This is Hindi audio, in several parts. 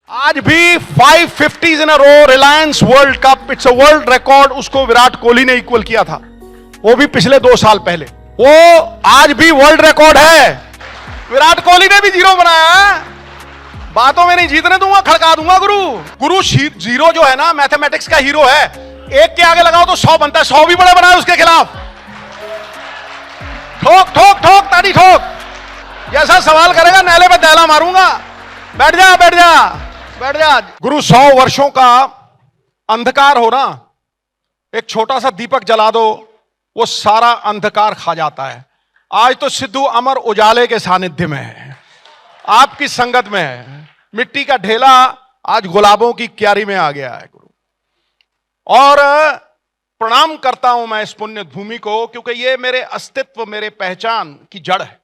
आज भी 550s in a row Reliance World Cup, it's a world record, उसको विराट कोहली ने इक्वल किया था, वो भी पिछले 2 साल पहले। वो आज भी वर्ल्ड रिकॉर्ड है। विराट कोहली ने भी 0 बनाया है। बातों में नहीं जीतने दूंगा, खड़का दूंगा। गुरु जीरो जो है ना, मैथमेटिक्स का हीरो है। एक के आगे लगाओ तो 100 बनता है, 100 भी बड़े बनाए उसके खिलाफ। ठोक ठोक ठोक ताड़ी ठोक। जैसा सवाल करेगा नैले पे दैला मारूंगा। बैठ जा बैठ जा बैठ जा। गुरु 100 वर्षों का अंधकार हो ना, एक छोटा सा दीपक जला दो, वो सारा अंधकार खा जाता है। आज तो सिद्धू अमर उजाले के सानिध्य में है, आपकी संगत में है। मिट्टी का ढेला आज गुलाबों की क्यारी में आ गया है गुरु। और प्रणाम करता हूं मैं इस पुण्य भूमि को, क्योंकि ये मेरे अस्तित्व, मेरे पहचान की जड़ है।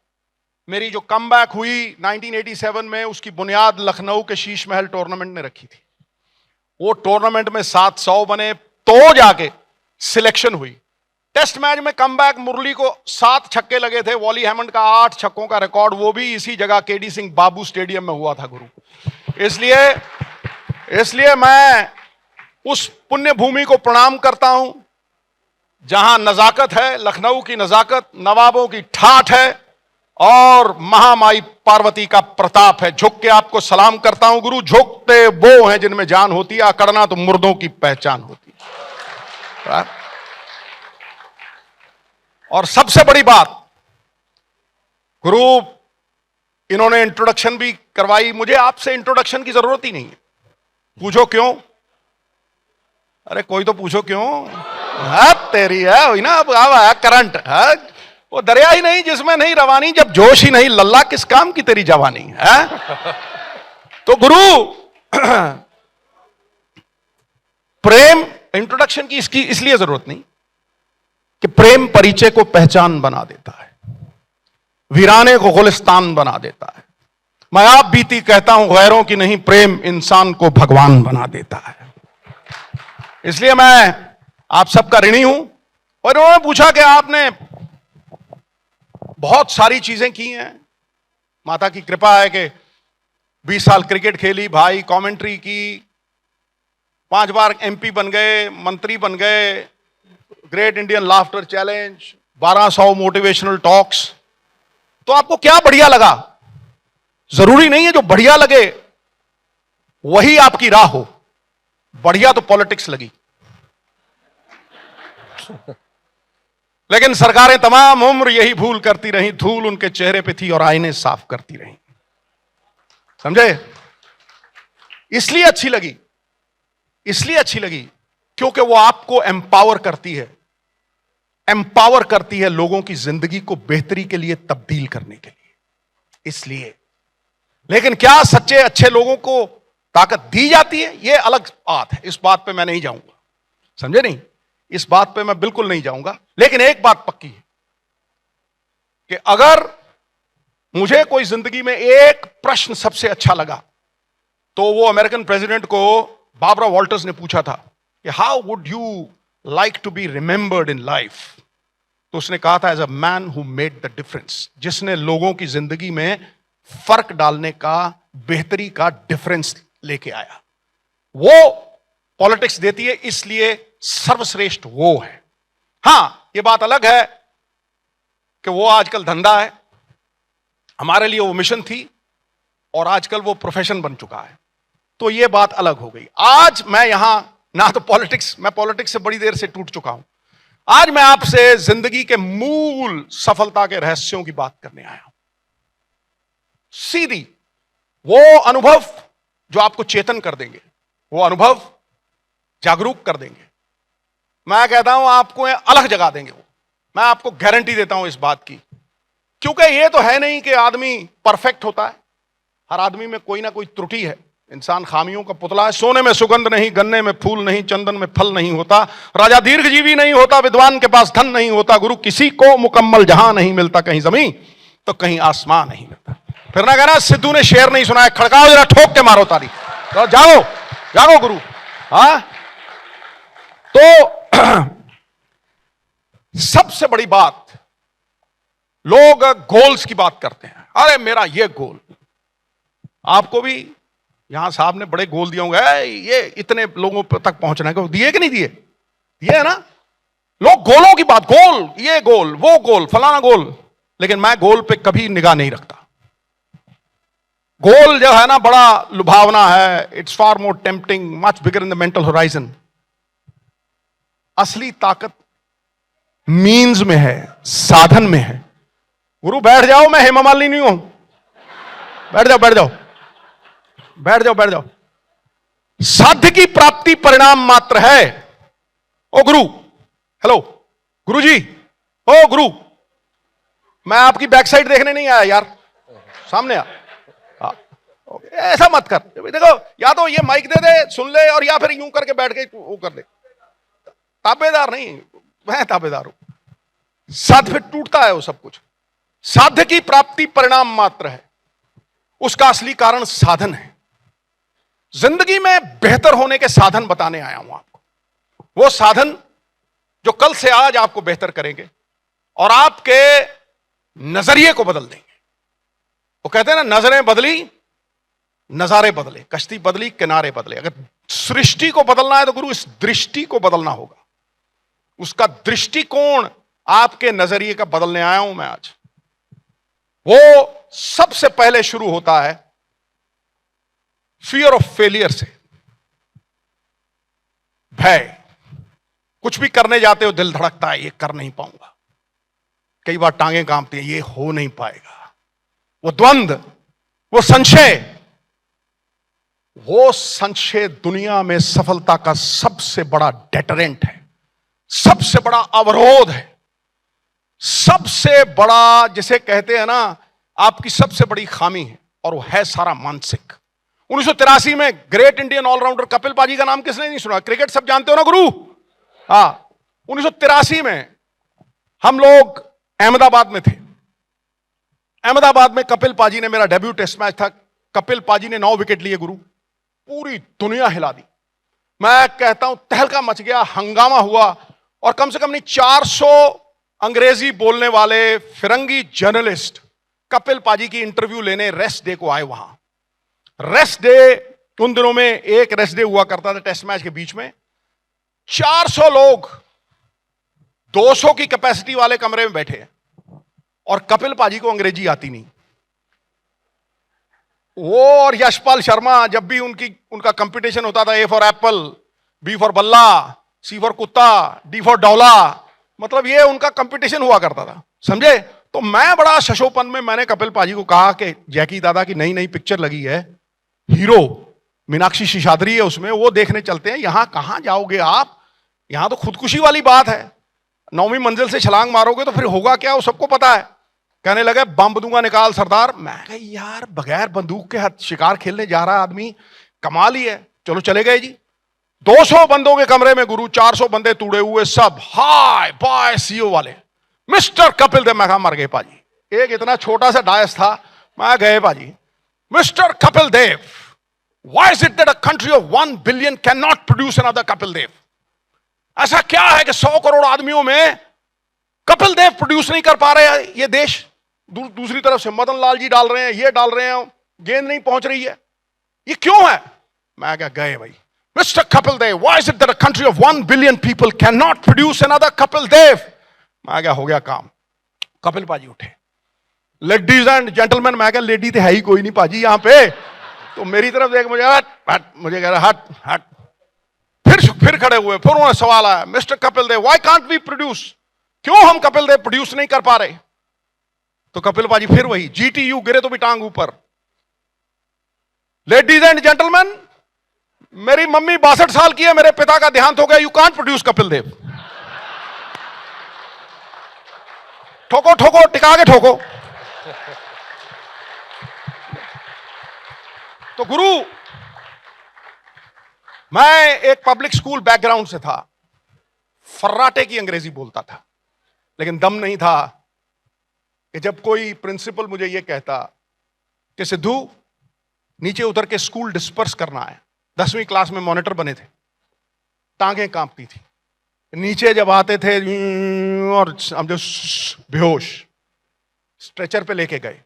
मेरी जो कमबैक हुई 1987 में, उसकी बुनियाद लखनऊ के शीश महल टूर्नामेंट ने रखी थी। वो टूर्नामेंट में 700 बने तो जाके सिलेक्शन हुई। टेस्ट मैच में कमबैक मुरली को 7 छक्के लगे थे। वॉली हैमंड का 8 छक्कों का रिकॉर्ड, वो भी इसी जगह केडी सिंह बाबू स्टेडियम में हुआ था गुरु। इसलिए मैं उस पुण्य भूमि को प्रणाम करता हूं, जहां नजाकत है, लखनऊ की नजाकत, नवाबों की ठाठ है और महामाई पार्वती का प्रताप है। झुक के आपको सलाम करता हूं गुरु। झुकते वो हैं जिनमें जान होती है, अकड़ना तो मुर्दों की पहचान होती है। और सबसे बड़ी बात गुरु, इन्होंने इंट्रोडक्शन भी करवाई। मुझे आपसे इंट्रोडक्शन की जरूरत ही नहीं है। पूछो क्यों? अरे कोई तो पूछो क्यों? है तेरी है वही ना। अब आया करंट है, वो दरिया ही नहीं जिसमें नहीं रवानी, जब जोश ही नहीं लल्ला किस काम की तेरी जवानी है। तो गुरु प्रेम इंट्रोडक्शन की इसकी इसलिए जरूरत नहीं कि प्रेम परिचय को पहचान बना देता है, वीराने को गुलिस्तान बना देता है। मैं आप बीती कहता हूं गैरों की नहीं, प्रेम इंसान को भगवान बना देता है। इसलिए मैं आप सबका ऋणी हूं। और उन्होंने पूछा कि आपने बहुत सारी चीजें की हैं, माता की कृपा है कि 20 साल क्रिकेट खेली, भाई कमेंट्री की, 5 बार एमपी बन गए, मंत्री बन गए, great Indian laughter challenge, 1200 motivational talks. तो आपको क्या बढ़िया लगा? जरूरी नहीं है जो बढ़िया लगे वही आपकी राह हो। बढ़िया तो पॉलिटिक्स लगी, लेकिन सरकारें तमाम उम्र यही भूल करती रही। धूल उनके चेहरे पे थी और आईने साफ करती रही। समझे? इसलिए अच्छी लगी क्योंकि वो आपको एम्पावर करती है लोगों की जिंदगी को बेहतरी के लिए तब्दील करने के लिए। इसलिए, लेकिन क्या सच्चे अच्छे लोगों को ताकत दी जाती है? यह अलग बात है। इस बात पे मैं नहीं जाऊंगा, समझे नहीं? इस बात पे मैं बिल्कुल नहीं जाऊंगा। लेकिन एक बात पक्की है कि अगर मुझे कोई जिंदगी में एक प्रश्न सबसे अच्छा लगा, तो वो अमेरिकन प्रेसिडेंट को बारबरा वॉल्टर्स ने पूछा था कि how would you like to be remembered in life? तो उसने कहा था, as a man who made the difference, जिसने लोगों की जिंदगी में फर्क डालने का, बेहतरी का डिफरेंस लेके आया। वो पॉलिटिक्स देती है, इसलिए सर्वश्रेष्ठ वो है। हां, यह बात अलग है कि वो आजकल धंधा है, हमारे लिए वो मिशन थी और आजकल वो प्रोफेशन बन चुका है। तो यह बात अलग हो गई। आज मैं यहां ना तो मैं पॉलिटिक्स से बड़ी देर से टूट चुका हूं। आज मैं आपसे जिंदगी के मूल सफलता के रहस्यों की बात करने आया हूं। सीधी वो अनुभव जो आपको चेतन कर देंगे, वो अनुभव जागरूक कर देंगे। मैं कहता हूं आपको अलग जगा देंगे वो। मैं आपको गारंटी देता हूं इस बात की, क्योंकि ये तो है नहीं कि आदमी परफेक्ट होता है। हर आदमी में कोई ना कोई त्रुटि है। इंसान खामियों का पुतला है। सोने में सुगंध नहीं, गन्ने में फूल नहीं, चंदन में फल नहीं होता, राजा दीर्घजीवी नहीं होता, विद्वान के पास धन नहीं होता, गुरु किसी को मुकम्मल जहां नहीं मिलता, कहीं जमीन तो कहीं आसमान नहीं मिलता। फिर ना कहना सिद्धू ने शेर नहीं सुनाया, खड़काओ जरा, ठोक के मारो ताली। तो जागो जागो गुरु। हाँ, तो सबसे बड़ी बात, लोग गोल्स की बात करते हैं। अरे मेरा ये गोल, आपको भी यहां साहब ने बड़े गोल दिए होंगे, ये इतने लोगों तक पहुंचना है, दिए कि नहीं दिए? दिए है ना। लोग गोलों की बात, गोल, ये गोल, वो गोल, फलाना गोल, लेकिन मैं गोल पे कभी निगाह नहीं रखता। गोल जो है ना बड़ा लुभावना है, it's far more tempting, much bigger in the mental horizon. असली ताकत मीन्स में है, साधन में है। गुरु बैठ जाओ, मैं हेमा मालिनी नहीं हूं। बैठ जाओ, बैठ जाओ, बैठ जाओ, बैठ जाओ। साध्य की प्राप्ति परिणाम मात्र है। ओ गुरु, हेलो गुरु जी, ओ गुरु, मैं आपकी बैक साइड देखने नहीं आया यार, सामने आ। ऐसा मत कर, देखो या तो ये माइक दे दे सुन ले, और या फिर यूं करके बैठ के वो कर दे। ताबेदार नहीं, मैं ताबेदार हूं। साध्य फिर टूटता है वो सब कुछ। साध्य की प्राप्ति परिणाम मात्र है, उसका असली कारण साधन है। जिंदगी में बेहतर होने के साधन बताने आया हूं आपको, वो साधन जो कल से आज आपको बेहतर करेंगे और आपके नजरिए को बदल देंगे। वो कहते हैं ना, नजरें बदली नजारे बदले, कश्ती बदली किनारे बदले। अगर सृष्टि को बदलना है तो गुरु इस दृष्टि को बदलना होगा। उसका दृष्टिकोण आपके नजरिए का बदलने आया हूं मैं आज। वो सबसे पहले शुरू होता है फियर ऑफ फेलियर से। भय, कुछ भी करने जाते हो दिल धड़कता है, ये कर नहीं पाऊंगा, कई बार टांगें कांपती हैं, ये हो नहीं पाएगा। वो द्वंद्व, वो संशय, वो संशय दुनिया में सफलता का सबसे बड़ा डेटरेंट है, सबसे बड़ा अवरोध है, सबसे बड़ा जिसे कहते हैं ना आपकी सबसे बड़ी खामी है, और वो है सारा मानसिक। 1983 में ग्रेट इंडियन ऑलराउंडर कपिल पाजी का नाम किसने नहीं सुना? क्रिकेट सब जानते हो ना गुरु। हाँ, 1983 में हम लोग अहमदाबाद में थे। अहमदाबाद में कपिल पाजी ने, मेरा डेब्यू टेस्ट मैच था, कपिल पाजी ने 9 विकेट लिए गुरु, पूरी दुनिया हिला दी। मैं कहता हूं तहलका मच गया, हंगामा हुआ, और कम से कम नहीं 400 अंग्रेजी बोलने वाले फिरंगी जर्नलिस्ट कपिल पाजी की इंटरव्यू लेने रेस्ट डे को आए। वहां रेस्ट डे, उन दिनों में एक रेस्ट डे हुआ करता था टेस्ट मैच के बीच में। 400 लोग 200 की कैपेसिटी वाले कमरे में बैठे, और कपिल पाजी को अंग्रेजी आती नहीं। वो और यशपाल शर्मा, जब भी उनका कंपटीशन होता था, A for apple, B for बल्ला, सी फॉर कुत्ता, डी फॉर डौला, मतलब ये उनका कंपटीशन हुआ करता था, समझे। तो मैं बड़ा शशोपन में मैंने कपिल पाजी को कहा कि जैकी दादा की नई नई पिक्चर लगी है, हीरो मीनाक्षी शिशाद्री है उसमें, वो देखने चलते हैं। यहां कहां जाओगे आप, यहां तो खुदकुशी वाली बात है, 9वीं मंजिल से छलांग मारोगे तो फिर होगा क्या, वो सबको पता है। कहने लगे बम दूंगा निकाल सरदार। मैं कहा यार बगैर बंदूक के हाथ शिकार खेलने जा रहा आदमी, कमाल ही है। चलो चले गए जी। 200 बंदों के कमरे में गुरु, 400 बंदे तुड़े हुए, सब हाय बाय सीओ वाले, मिस्टर कपिल देव। मैं कहा मर गए पाजी। एक इतना छोटा सा डायस था, मैं गए पाजी। Mister Kapil Dev, why is it that a country of 1 billion can not produce another Kapil Dev? ऐसा क्या है कि 100 करोड़ आदमियों में कपिल देव प्रोड्यूस नहीं कर पा रहे हैं ये देश? दूसरी तरफ से मदन लाल जी डाल रहे हैं, ये डाल रहे हैं, गेंद नहीं पहुंच रही है, ये क्यों है? मैं क्या गए भाई, mister Kapil Dev, why is it that a country of 1 billion people can not produce another Kapil Dev? मैं क्या हो गया काम। कपिल पाजी उठे, लेडीज एंड जेंटलमैन। मैं क्या लेडी तो है ही कोई नहीं पाजी यहां पे, तो मेरी तरफ देख, मुझे हट हट, मुझे कह रहा हट हट। फिर खड़े हुए, फिर उन्होंने सवाल आया, mister Kapil Dev, why can't we produce? क्यों हम कपिल देव प्रोड्यूस नहीं कर पा रहे? तो कपिल पाजी फिर वही, जीटीयू, गिरे तो भी टांग ऊपर। लेडीज एंड जेंटलमैन, मेरी मम्मी 62 साल की है, मेरे पिता का देहांत हो गया, you can't produce Kapil Dev. ठोको ठोको, टिका के ठोको। तो गुरु, मैं एक पब्लिक स्कूल बैकग्राउंड से था, फर्राटे की अंग्रेजी बोलता था, लेकिन दम नहीं था कि जब कोई प्रिंसिपल मुझे यह कहता कि सिद्धू नीचे उतर के स्कूल डिस्पर्स करना है। 10वीं क्लास में मॉनिटर बने थे, टांगें कांपती थी। नीचे जब आते थे और हम जो बेहोश, स्ट्रेचर पे लेके गए,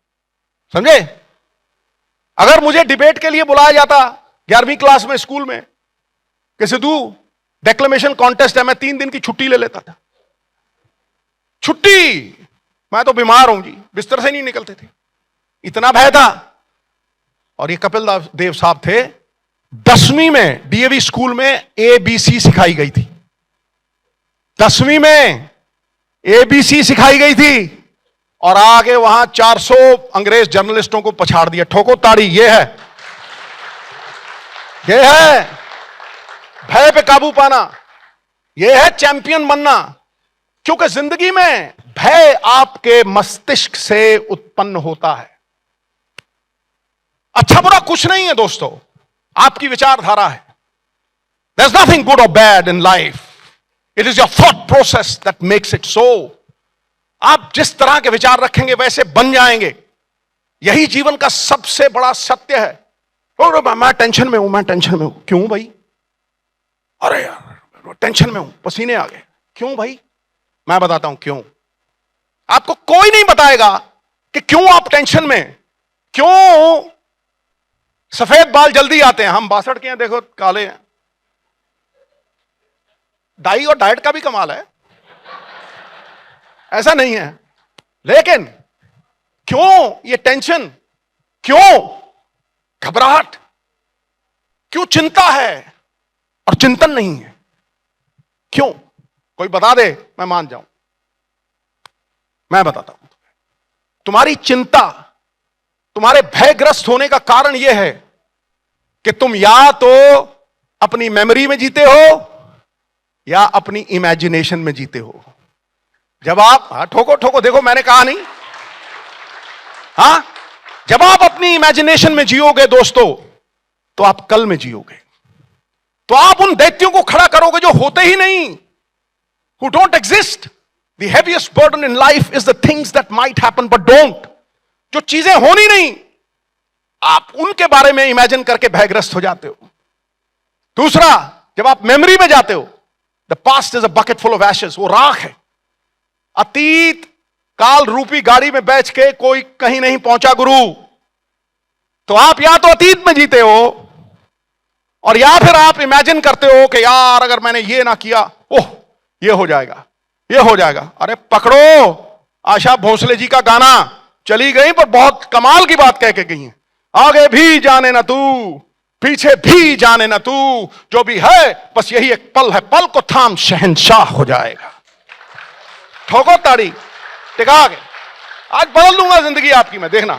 समझे। अगर मुझे डिबेट के लिए बुलाया जाता 11वीं क्लास में स्कूल में कि सिद्धू डेक्लेमेशन कॉन्टेस्ट है, मैं 3 दिन की छुट्टी ले लेता था। छुट्टी, मैं तो बीमार हूं जी, बिस्तर से नहीं निकलते थे, इतना भय था। और ये कपिल देव साहब थे, 10वीं में डीएवी स्कूल में एबीसी सिखाई गई थी। 10वीं में एबीसी सिखाई गई थी और आगे वहां 400 अंग्रेज जर्नलिस्टों को पछाड़ दिया। ठोको ताड़ी, ये है भय पे काबू पाना, ये है चैंपियन बनना। क्योंकि जिंदगी में भय आपके मस्तिष्क से उत्पन्न होता है। अच्छा बुरा कुछ नहीं है दोस्तों, आपकी विचारधारा है। There's nothing good or bad in life. It is your thought process that makes it so. आप जिस तरह के विचार रखेंगे वैसे बन जाएंगे। यही जीवन का सबसे बड़ा सत्य है। मैं टेंशन में हूं, मैं टेंशन में हूं। क्यों भाई? अरे यार टेंशन में हूं, पसीने आ गए। क्यों भाई? मैं बताता हूं क्यों। आपको कोई नहीं बताएगा कि क्यों आप टेंशन में, क्यों सफेद बाल जल्दी आते हैं। हम 62 के हैं, देखो काले हैं। डाई और डाइट का भी कमाल है, ऐसा नहीं है। लेकिन क्यों ये टेंशन, क्यों घबराहट, क्यों चिंता है और चिंतन नहीं है? क्यों? कोई बता दे, मैं मान जाऊं। मैं बताता हूं। तुम्हारी चिंता, तुम्हारे भयग्रस्त होने का कारण यह है कि तुम या तो अपनी मेमोरी में जीते हो या अपनी इमेजिनेशन में जीते हो। जब आप ठोको ठोको, देखो मैंने कहा नहीं। जब आप अपनी इमेजिनेशन में जियोगे दोस्तों, तो आप कल में जियोगे। तो आप उन दैत्यों को खड़ा करोगे जो होते ही नहीं, who don't exist. The heaviest burden in life is the things that might happen but don't. जो चीजें होनी नहीं, आप उनके बारे में इमेजिन करके भयग्रस्त हो जाते हो। दूसरा, जब आप मेमोरी में जाते हो, the past is a bucket full of ashes, वो राख है। अतीत काल रूपी गाड़ी में बैठ के कोई कहीं नहीं पहुंचा गुरु। तो आप या तो अतीत में जीते हो और या फिर आप इमेजिन करते हो कि यार अगर मैंने ये ना किया, ओह ये हो जाएगा, ये हो जाएगा। अरे पकड़ो आशा भोसले जी का गाना, चली गई पर बहुत कमाल की बात कह के गई है। आगे भी जाने ना तू, पीछे भी जाने ना तू, जो भी है बस यही एक पल है, पल को थाम शहंशाह हो जाएगा। ठोको ताड़ी, टिका के। आज बदल दूंगा जिंदगी आपकी मैं, देखना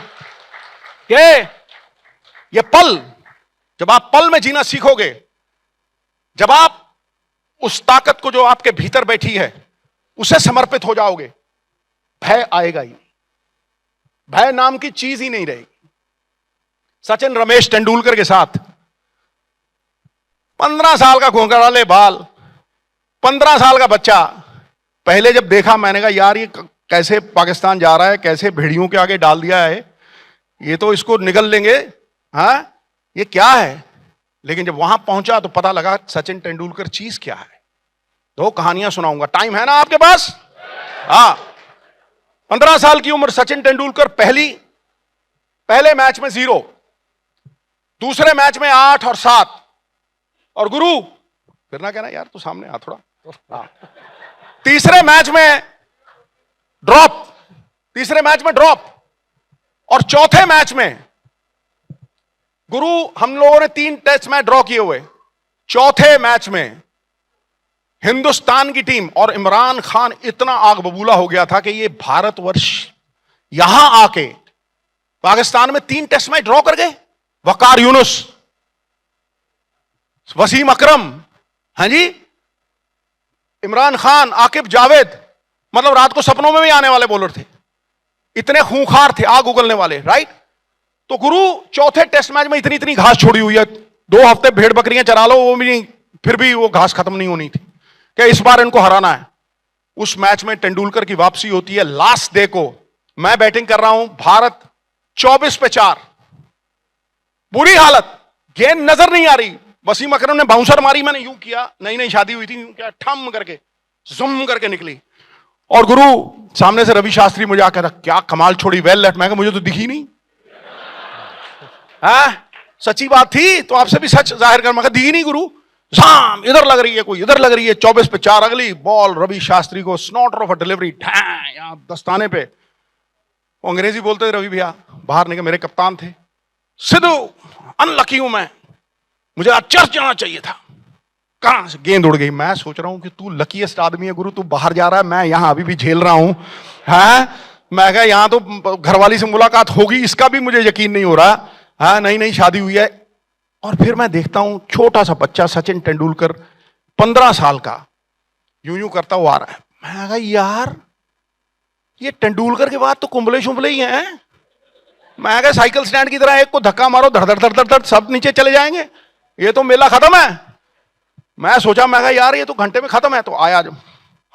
कि ये पल, जब आप पल में जीना सीखोगे, जब आप उस ताकत को जो आपके भीतर बैठी है उसे समर्पित हो जाओगे, भय आएगा ही। भय नाम की चीज ही नहीं रहेगी। सचिन रमेश तेंदुलकर के साथ 15 साल का घोंघराले बाल, 15 साल का बच्चा। पहले जब देखा मैंने कहा यार ये कैसे पाकिस्तान जा रहा है, कैसे भेड़ियों के आगे डाल दिया है, ये तो इसको निगल लेंगे, ये क्या है। लेकिन जब वहां पहुंचा तो पता लगा सचिन तेंदुलकर चीज क्या है। 2 कहानियां सुनाऊंगा, टाइम है ना आपके पास? 15 साल की उम्र सचिन तेंदुलकर, पहले मैच में 0, दूसरे मैच में 8 और 7, और गुरु फिर ना कहना यार तू सामने आ थोड़ा। तीसरे मैच में ड्रॉप, और चौथे मैच में गुरु, हम लोगों ने 3 टेस्ट मैच ड्रॉ किए हुए, चौथे मैच में हिंदुस्तान की टीम और इमरान खान इतना आग बबूला हो गया था कि ये भारतवर्ष यहां आके पाकिस्तान में 3 टेस्ट मैच ड्रॉ कर गए। वकार यूनुस, वसीम अकरम, हाँ जी, इमरान खान, आकिब जावेद, मतलब रात को सपनों में भी आने वाले बॉलर थे, इतने खूंखार थे, आग उगलने वाले, राइट। तो गुरु चौथे टेस्ट मैच में इतनी घास छोड़ी हुई है, 2 हफ्ते भेड़ बकरियां चरा लो वो भी नहीं, फिर भी वो घास खत्म नहीं होनी थी कि इस बार इनको हराना है। उस मैच में तेंदुलकर की वापसी होती है लास्ट डे को। मैं बैटिंग कर रहा हूं, भारत 24 पे 4, बुरी हालत, गेंद नजर नहीं आ रही। वसीम अकरम ने बाउंसर मारी, मैंने यूं किया, नई शादी हुई थी, यूं किया, ठम करके जुम करके निकली। और गुरु सामने से रवि शास्त्री मुझे आकर, क्या कमाल छोड़ी, वेल लेफ्ट। मैं कहा मुझे तो दिखी नहीं। सच्ची बात थी तो आपसे भी सच जाहिर कर, मगर दी नहीं गुरु। जाम इधर लग रही है, कोई इधर लग रही है, 24 पे 4 अगली बॉल रवि शास्त्री को स्नॉटर ऑफ डिलीवरी यहां दस्ताने पे। अंग्रेजी बोलते थे रवि भैया, बाहर निकले, मेरे कप्तान थे। सिद्धू अनलकी हूं मैं, मुझे आज चर्च जाना चाहिए था। कहां से गेंद उड़ गई। मैं सोच रहा हूं कि तू लकीएस्ट आदमी है गुरु, तू बाहर जा रहा है, मैं यहां अभी भी झेल रहा हूं। मैं कहा यहां तो घरवाली से मुलाकात होगी, इसका भी मुझे यकीन नहीं हो रहा। नई नई शादी हुई है। और फिर मैं देखता हूं छोटा सा बच्चा सचिन तेंदुलकर 15 साल का यूं यूं करता हुआ आ रहा है। मैं कहा यार ये तेंदुलकर के बाद तो कुंबले शुंबले ही हैं। मैं कहा साइकिल स्टैंड की तरह एक को धक्का मारो, धड़ धड़ धड़ धड़ धड़ सब नीचे चले जाएंगे, ये तो मेला खत्म है। मैं सोचा, मैं कहा यार ये तो घंटे में खत्म है। तो आया जब,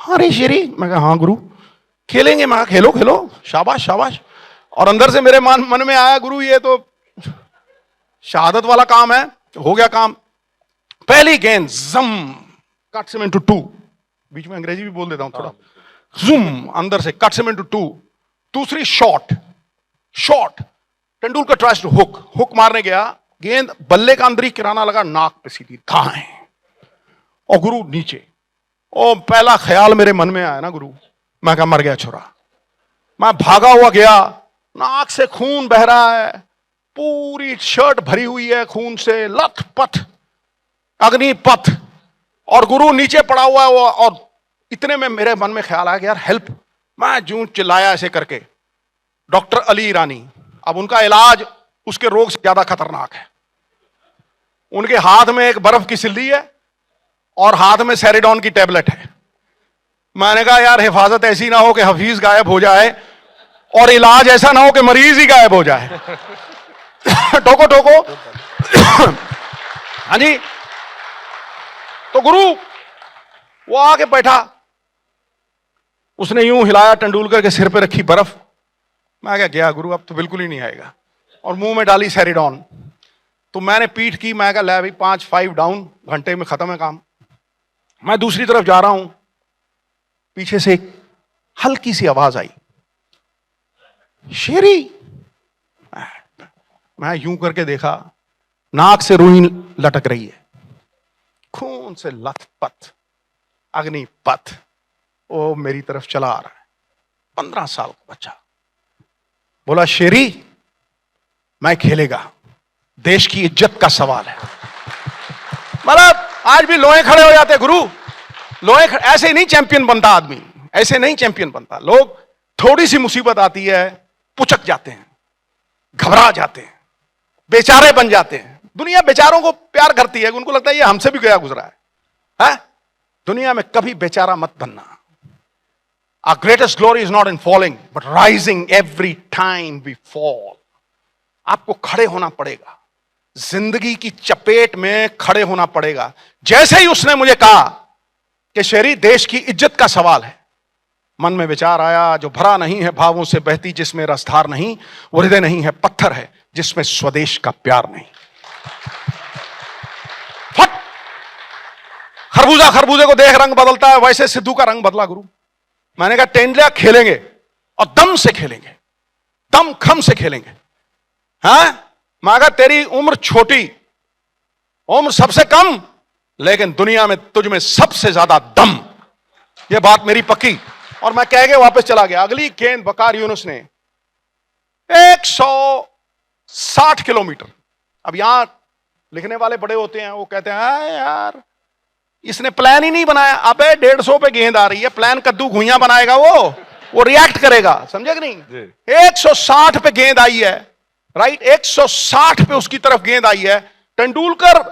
हाँ रे शेरी। मैं कहा हाँ गुरु खेलेंगे। मैं कहा खेलो खेलो, शाबाश शाबाश। और अंदर से मेरे मन में आया गुरु ये तो शहादत वाला काम है। हो गया काम। पहली गेंद जम कट्स हिम इनटू 2, बीच में अंग्रेजी भी बोल देता हूं थोड़ा, जूम अंदर से कट्स हिम इनटू 2। दूसरी shot Tendulkar tries to hook मारने गया, गेंद बल्ले का अंदर ही किराना लगा, नाक पे सीधी धाएं और गुरु नीचे। और पहला ख्याल मेरे मन में आया ना गुरु, मैं कहा मर गया छोरा। मैं भागा हुआ गया, नाक से खून बह रहा है, पूरी शर्ट भरी हुई है खून से, लथपथ अग्निपथ। और गुरु नीचे पड़ा हुआ है। और इतने में मेरे मन में ख्याल आया कि यार हेल्प। मैं जूं चिल्लाया ऐसे करके, डॉक्टर अली ईरानी। अब उनका इलाज उसके रोग से ज्यादा खतरनाक है। उनके हाथ में एक बर्फ की सिल्ली है और हाथ में सेरिडॉन की टैबलेट है। मैंने कहा यार हिफाजत ऐसी ना हो कि हफीज गायब हो जाए और इलाज ऐसा ना हो कि मरीज ही गायब हो जाए। ठोको ठोको। हाँ जी। तो गुरु वो आके बैठा, उसने यूं हिलाया तेंदुलकर के सिर पे रखी बर्फ। मैं क्या गया गुरु अब तो बिल्कुल ही नहीं आएगा। और मुंह में डाली सेरिडॉन। तो मैंने पीठ की, मैं कहा ले भाई 5 डाउन, घंटे में खत्म है काम। मैं दूसरी तरफ जा रहा हूं, पीछे से एक हल्की सी आवाज आई, शेरी। मैं यूं करके देखा, नाक से रूही लटक रही है, खून से लथपथ अग्निपथ। वो मेरी तरफ चला आ रहा है, 15 साल का बच्चा। बोला शेरी मैं खेलेगा, देश की इज्जत का सवाल है। मतलब आज भी लोहे खड़े हो जाते गुरु, लोहे ऐसे नहीं चैंपियन बनता आदमी, ऐसे नहीं चैंपियन बनता। लोग थोड़ी सी मुसीबत आती है पुचक जाते हैं, घबरा जाते हैं, बेचारे बन जाते हैं। दुनिया बेचारों को प्यार करती है, उनको लगता है ये हमसे भी गया गुजरा है? दुनिया में कभी बेचारा मत बनना। Our greatest glory is not in falling, but rising every time we fall. आपको खड़े होना पड़ेगा, जिंदगी की चपेट में खड़े होना पड़ेगा। जैसे ही उसने मुझे कहा कि शेरी देश की इज्जत का सवाल है, मन में विचार आया, जो भरा नहीं है भावों से बहती जिसमें रसधार नहीं, वो हृदय नहीं है पत्थर है जिसमें स्वदेश का प्यार नहीं। फट खरबूजे को देख रंग बदलता है, वैसे सिद्धू का रंग बदला गुरु। मैंने कहा तेंदुलिया खेलेंगे और दम से खेलेंगे, दम खम से खेलेंगे। मैं कहा तेरी उम्र छोटी, उम्र सबसे कम, लेकिन दुनिया में तुझ में सबसे ज्यादा दम। यह बात मेरी पक्की। और मैं कह के वापस चला गया। अगली गेंद वकार यूनुस ने 160 किलोमीटर। अब यहां लिखने वाले बड़े होते हैं, वो कहते हैं यार इसने प्लान ही नहीं बनाया। अबे 150 पे गेंद आ रही है, प्लान कद्दू घुइयां बनाएगा वो रिएक्ट करेगा, समझे कि नहीं? 160 पे गेंद आई है, राइट, 160 पे उसकी तरफ गेंद आई है। तेंदुलकर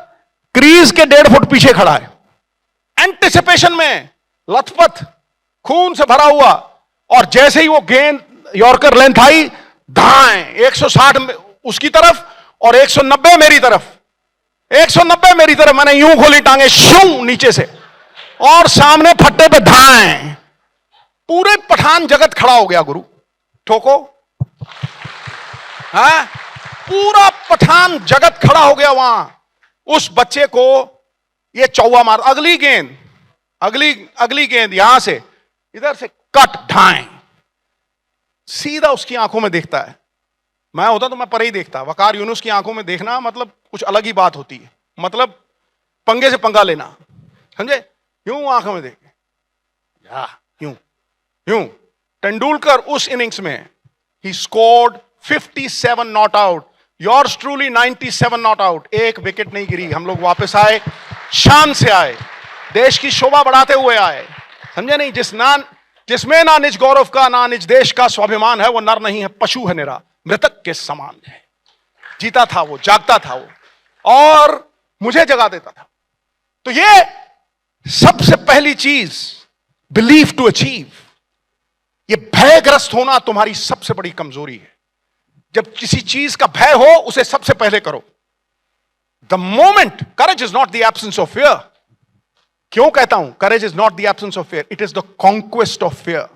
क्रीज के 1.5 फुट पीछे खड़ा है, एंटिसिपेशन में, लथपथ, खून से भरा हुआ। और जैसे ही वो गेंद यॉर्कर लेंथ आई, दाएं 160 उसकी तरफ और 190 मेरी तरफ, 190 मेरी तरफ। मैंने यूं खोली टांगे, शू नीचे से, और सामने फट्टे पे धाएं। पूरे पठान जगत खड़ा हो गया गुरु। ठोको। पूरा पठान जगत खड़ा हो गया वहां। उस बच्चे को ये चौवा मार। अगली गेंद यहां से, इधर से कट, ढाएं, सीधा उसकी आंखों में देखता है। मैं होता तो मैं परे ही देखता। वकार यूनुस की आंखों में देखना मतलब कुछ अलग ही बात होती है, मतलब पंगे से पंगा लेना, समझे? यूं आंखों में देख, या यूं यूं। तेंदुलकर उस इनिंग्स में he scored 57 not out, yours truly 97 not out, एक विकेट नहीं गिरी। हम लोग वापस आए, शान से आए, देश की शोभा बढ़ाते हुए आए, समझे नहीं? जिसमें ना निज गौरव का ना निज देश का स्वाभिमान है, वो नर नहीं है, पशु है निरा, मृतक के समान है। जीता था वो, जागता था वो, और मुझे जगा देता था। तो ये सबसे पहली चीज, बिलीव टू अचीव। ये भयग्रस्त होना तुम्हारी सबसे बड़ी कमजोरी है। जब किसी चीज का भय हो, उसे सबसे पहले करो। The moment, courage is not the absence of fear. क्यों कहता हूं courage is not the absence of fear, it is the conquest of fear.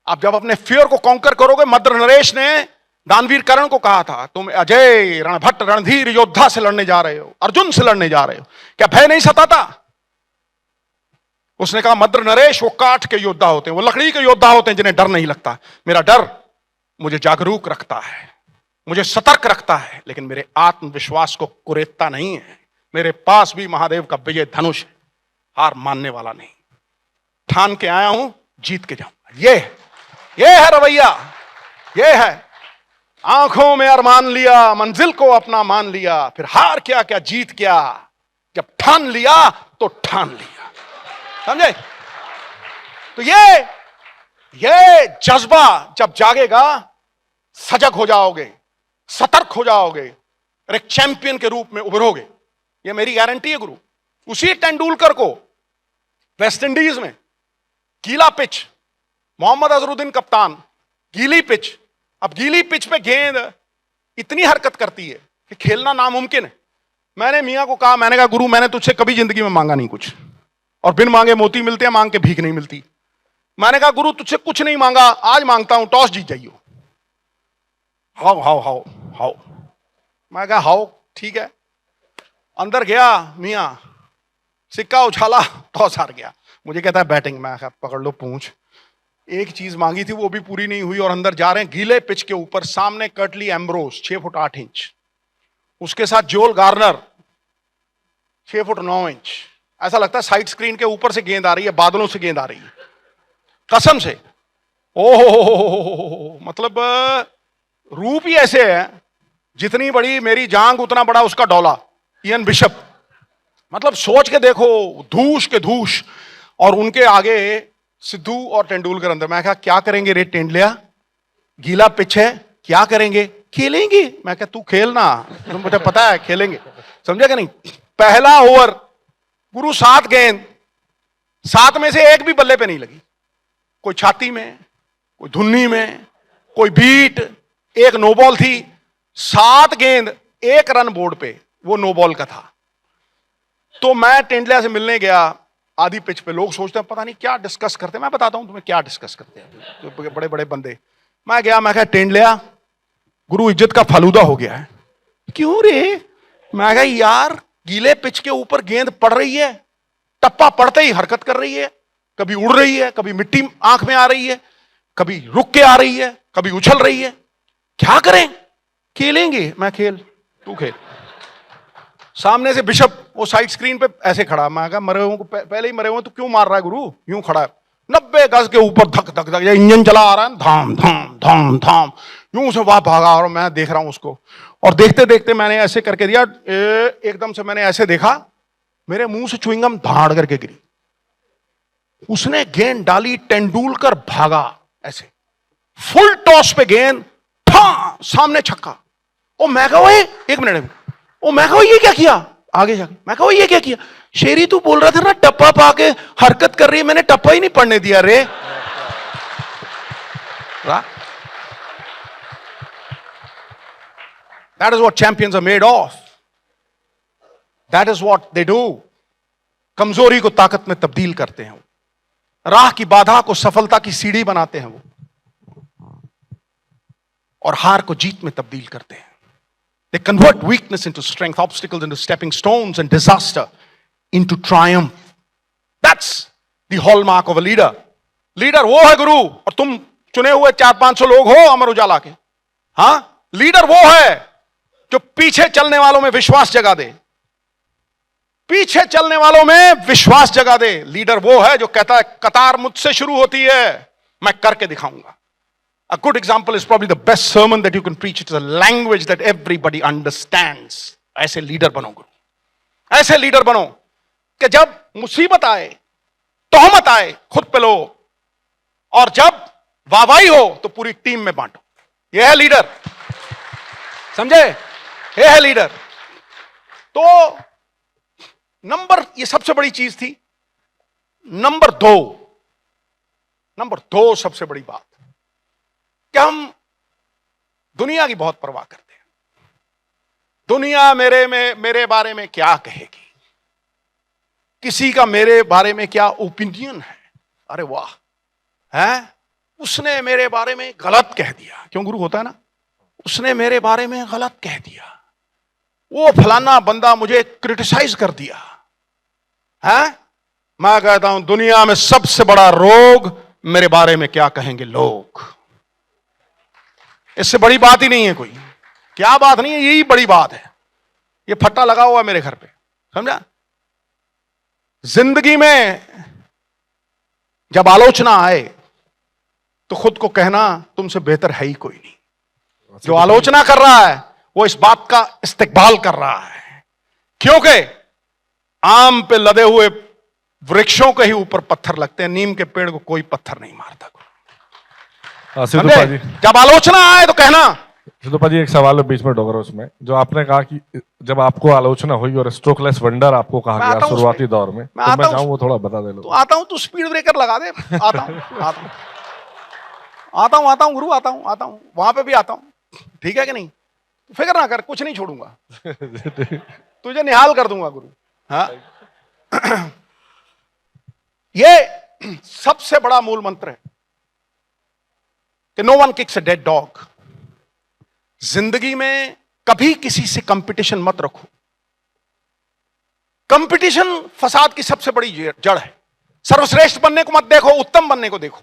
आप जब अपने फियर को कॉन्कर करोगे, मद्र नरेश ने दानवीर कर्ण को कहा था, तुम अजय रणभट्ट रणधीर योद्धा से लड़ने जा रहे हो, अर्जुन से लड़ने जा रहे हो, क्या भय नहीं सताता? उसने कहा, मद्र नरेश वो काठ के योद्धा होते हैं, वो लकड़ी के योद्धा होते हैं जिन्हें डर नहीं लगता। मेरा डर मुझे जागरूक रखता है, मुझे सतर्क रखता है, लेकिन मेरे आत्मविश्वास को कुरेदता नहीं है। मेरे पास भी महादेव का विजय धनुष है, हार मानने वाला नहीं। ठान के आया हूं, जीत के जाऊंगा। ये है रवैया, ये है। आंखों में अरमान लिया, मंजिल को अपना मान लिया, फिर हार क्या क्या जीत क्या। जब ठान लिया तो ठान लिया, समझे? तो ये जज्बा जब जागेगा, सजग हो जाओगे, सतर्क हो जाओगे और एक चैंपियन के रूप में उभरोगे। ये मेरी गारंटी है गुरु। उसी तेंदुलकर को वेस्ट इंडीज में गीला पिच, मोहम्मद अजहरुद्दीन कप्तान, गीली पिच। अब गीली पिच पे गेंद इतनी हरकत करती है कि खेलना नामुमकिन है। मैंने मियां को कहा, मैंने कहा गुरु, मैंने तुझसे कभी जिंदगी में मांगा नहीं कुछ, और बिन मांगे मोती मिलते हैं, मांग के भीख नहीं मिलती। मैंने कहा गुरु, तुझसे कुछ नहीं मांगा, आज मांगता हूं, टॉस जीत जाइयो। How how how how. मैं कहा हाउ, ठीक है। अंदर गया मियां, सिक्का उछाला, टॉस हार गया। मुझे कहता है बैटिंग। मैं कहा पकड़ लो पूंछ। एक चीज मांगी थी, वो भी पूरी नहीं हुई, और अंदर जा रहे हैं गीले पिच के ऊपर। सामने कर्टली एम्ब्रोस 6 फुट 8 इंच, उसके साथ जोल गार्नर 6 फुट 9 इंच। ऐसा लगता है साइड स्क्रीन के ऊपर से गेंद आ रही है, बादलों से गेंद आ रही है, कसम से। ओहो, मतलब रूप ही ऐसे है, जितनी बड़ी मेरी जांग उतना बड़ा उसका डोला, इयन बिशप। मतलब सोच के देखो, धूष के धूष, और उनके आगे सिद्धू और तेंदुलकर अंदर। मैं कहा क्या करेंगे रे टेंडलिया, गीला पिच है, क्या करेंगे? खेलेंगे। मैं कहा तू खेलना, मुझे पता है खेलेंगे, समझे कि नहीं? पहला ओवर गुरु 7 गेंद, 7 में से एक भी बल्ले पे नहीं लगी। कोई छाती में, कोई धुन्नी में, कोई बीट, एक नो बॉल थी। 7 गेंद 1 रन बोर्ड पे, वो नो बॉल का था। तो मैं टेंडलिया से मिलने गया आधी पिच पे। लोग सोचते हैं पता नहीं क्या डिस्कस करते हैं। मैं बताता हूं तुम्हें क्या डिस्कस करते हैं जो बड़े बड़े बंदे। मैं गया, मैं कहा टेंडलिया, गुरु इज्जत का फालूदा हो गया है। क्यों रे? मैं कहा यार, गीले पिच के ऊपर गेंद पड़ रही है, टप्पा पड़ते ही हरकत कर रही है, कभी उड़ रही है, कभी मिट्टी आंख में आ रही है, कभी रुक के आ रही है, कभी उछल रही है। क्या करें? खेलेंगे। मैं खेल, तू खेल। सामने से बिशप वो साइड स्क्रीन पे ऐसे खड़ा। मैं कहा मरे हुए को पहले ही मरे हुए, तो क्यों मार रहा है गुरु? यूं खड़ा है, 90 गज के ऊपर, धक धक धक, इंजन चला आ रहा है, धाम धाम धाम धाम, यूं से वहां भागा। और मैं देख रहा हूं उसको, और देखते देखते मैंने ऐसे करके दिया, एकदम से मैंने ऐसे देखा, मेरे मुंह से च्युइंगम धाड़ करके गिरी। उसने गेंद डाली, तेंदुलकर भागा ऐसे, फुल टॉस पे गेंद, सामने छक्का। ओ मैं कहा एक मिनट, ओ मैं कहा ये क्या किया? आगे जाके मैं कहा ये क्या किया? शेरी तू बोल रहा था ना टप्पा पाके हरकत कर रही है, मैंने टप्पा ही नहीं पड़ने दिया रे। That is what champions are made of. That is what they do. कमजोरी को ताकत में तब्दील करते हैं वो, राह की बाधा को सफलता की सीढ़ी बनाते हैं वो, और हार को जीत में तब्दील करते हैं। They convert weakness into strength, obstacles into stepping stones, and disaster into triumph. That's the hallmark of a leader. Leader वो है गुरु, और तुम चुने हुए 400-500 लोग हो अमर उजाला के। हाँ, लीडर वो है जो पीछे चलने वालों में विश्वास जगा दे, पीछे चलने वालों में विश्वास जगा दे। लीडर वो है जो कहता है कतार मुझसे शुरू होती है, मैं करके दिखाऊंगा। A good example is probably the best sermon that you can preach. It is a language that everybody understands. ऐसे लीडर बनो गुरु, ऐसे लीडर बनो कि जब मुसीबत आए, तोहमत आए, खुद पे लो, और जब वाहवाही हो तो पूरी टीम में बांटो। यह है लीडर, समझे? यह है लीडर। तो ये सबसे बड़ी चीज थी। नंबर दो सबसे बड़ी बात कि हम दुनिया की बहुत परवाह करते हैं। दुनिया मेरे बारे में क्या कहेगी, किसी का मेरे बारे में क्या ओपिनियन है। अरे वाह, है उसने मेरे बारे में गलत कह दिया। क्यों गुरु होता है ना, उसने मेरे बारे में गलत कह दिया, वो फलाना बंदा मुझे क्रिटिसाइज कर दिया है। मैं कहता हूं दुनिया में सबसे बड़ा रोग मेरे बारे में क्या कहेंगे लोग। इससे बड़ी बात ही नहीं है कोई। क्या बात नहीं है, यही बड़ी बात है। ये फट्टा लगा हुआ मेरे घर पे, समझा? जिंदगी में जब आलोचना आए तो खुद को कहना तुमसे बेहतर है ही कोई नहीं। जो आलोचना कर रहा है वो इस बात का इस्तेकबाल कर रहा है, क्योंकि आम पे लदे हुए वृक्षों के ही ऊपर पत्थर लगते हैं, नीम के पेड़ को कोई पत्थर नहीं मारता। जब आलोचना आए तो कहना। सिद्धू जी, एक सवाल है बीच में डोगर उसमें, जो आपने कहा कि जब आपको आलोचना हुई और स्ट्रोकलेस वंडर आपको कहा गया शुरुआती दौर में, तो मैं चाहूं वो थोड़ा बता दे लो। तो आता हूं, तू स्पीड ब्रेकर लगा दे। आता हूं गुरु, आता हूं, वहां पे भी आता हूं, ठीक है कि नहीं? फिक्र ना कर, कुछ नहीं छोड़ूंगा, तुझे निहाल कर दूंगा गुरु। हाँ, ये सबसे बड़ा मूल मंत्र है कि no one kicks a dead dog. जिंदगी में कभी किसी से कंपटीशन मत रखो। कंपटीशन फसाद की सबसे बड़ी जड़ है। सर्वश्रेष्ठ बनने को मत देखो, उत्तम बनने को देखो।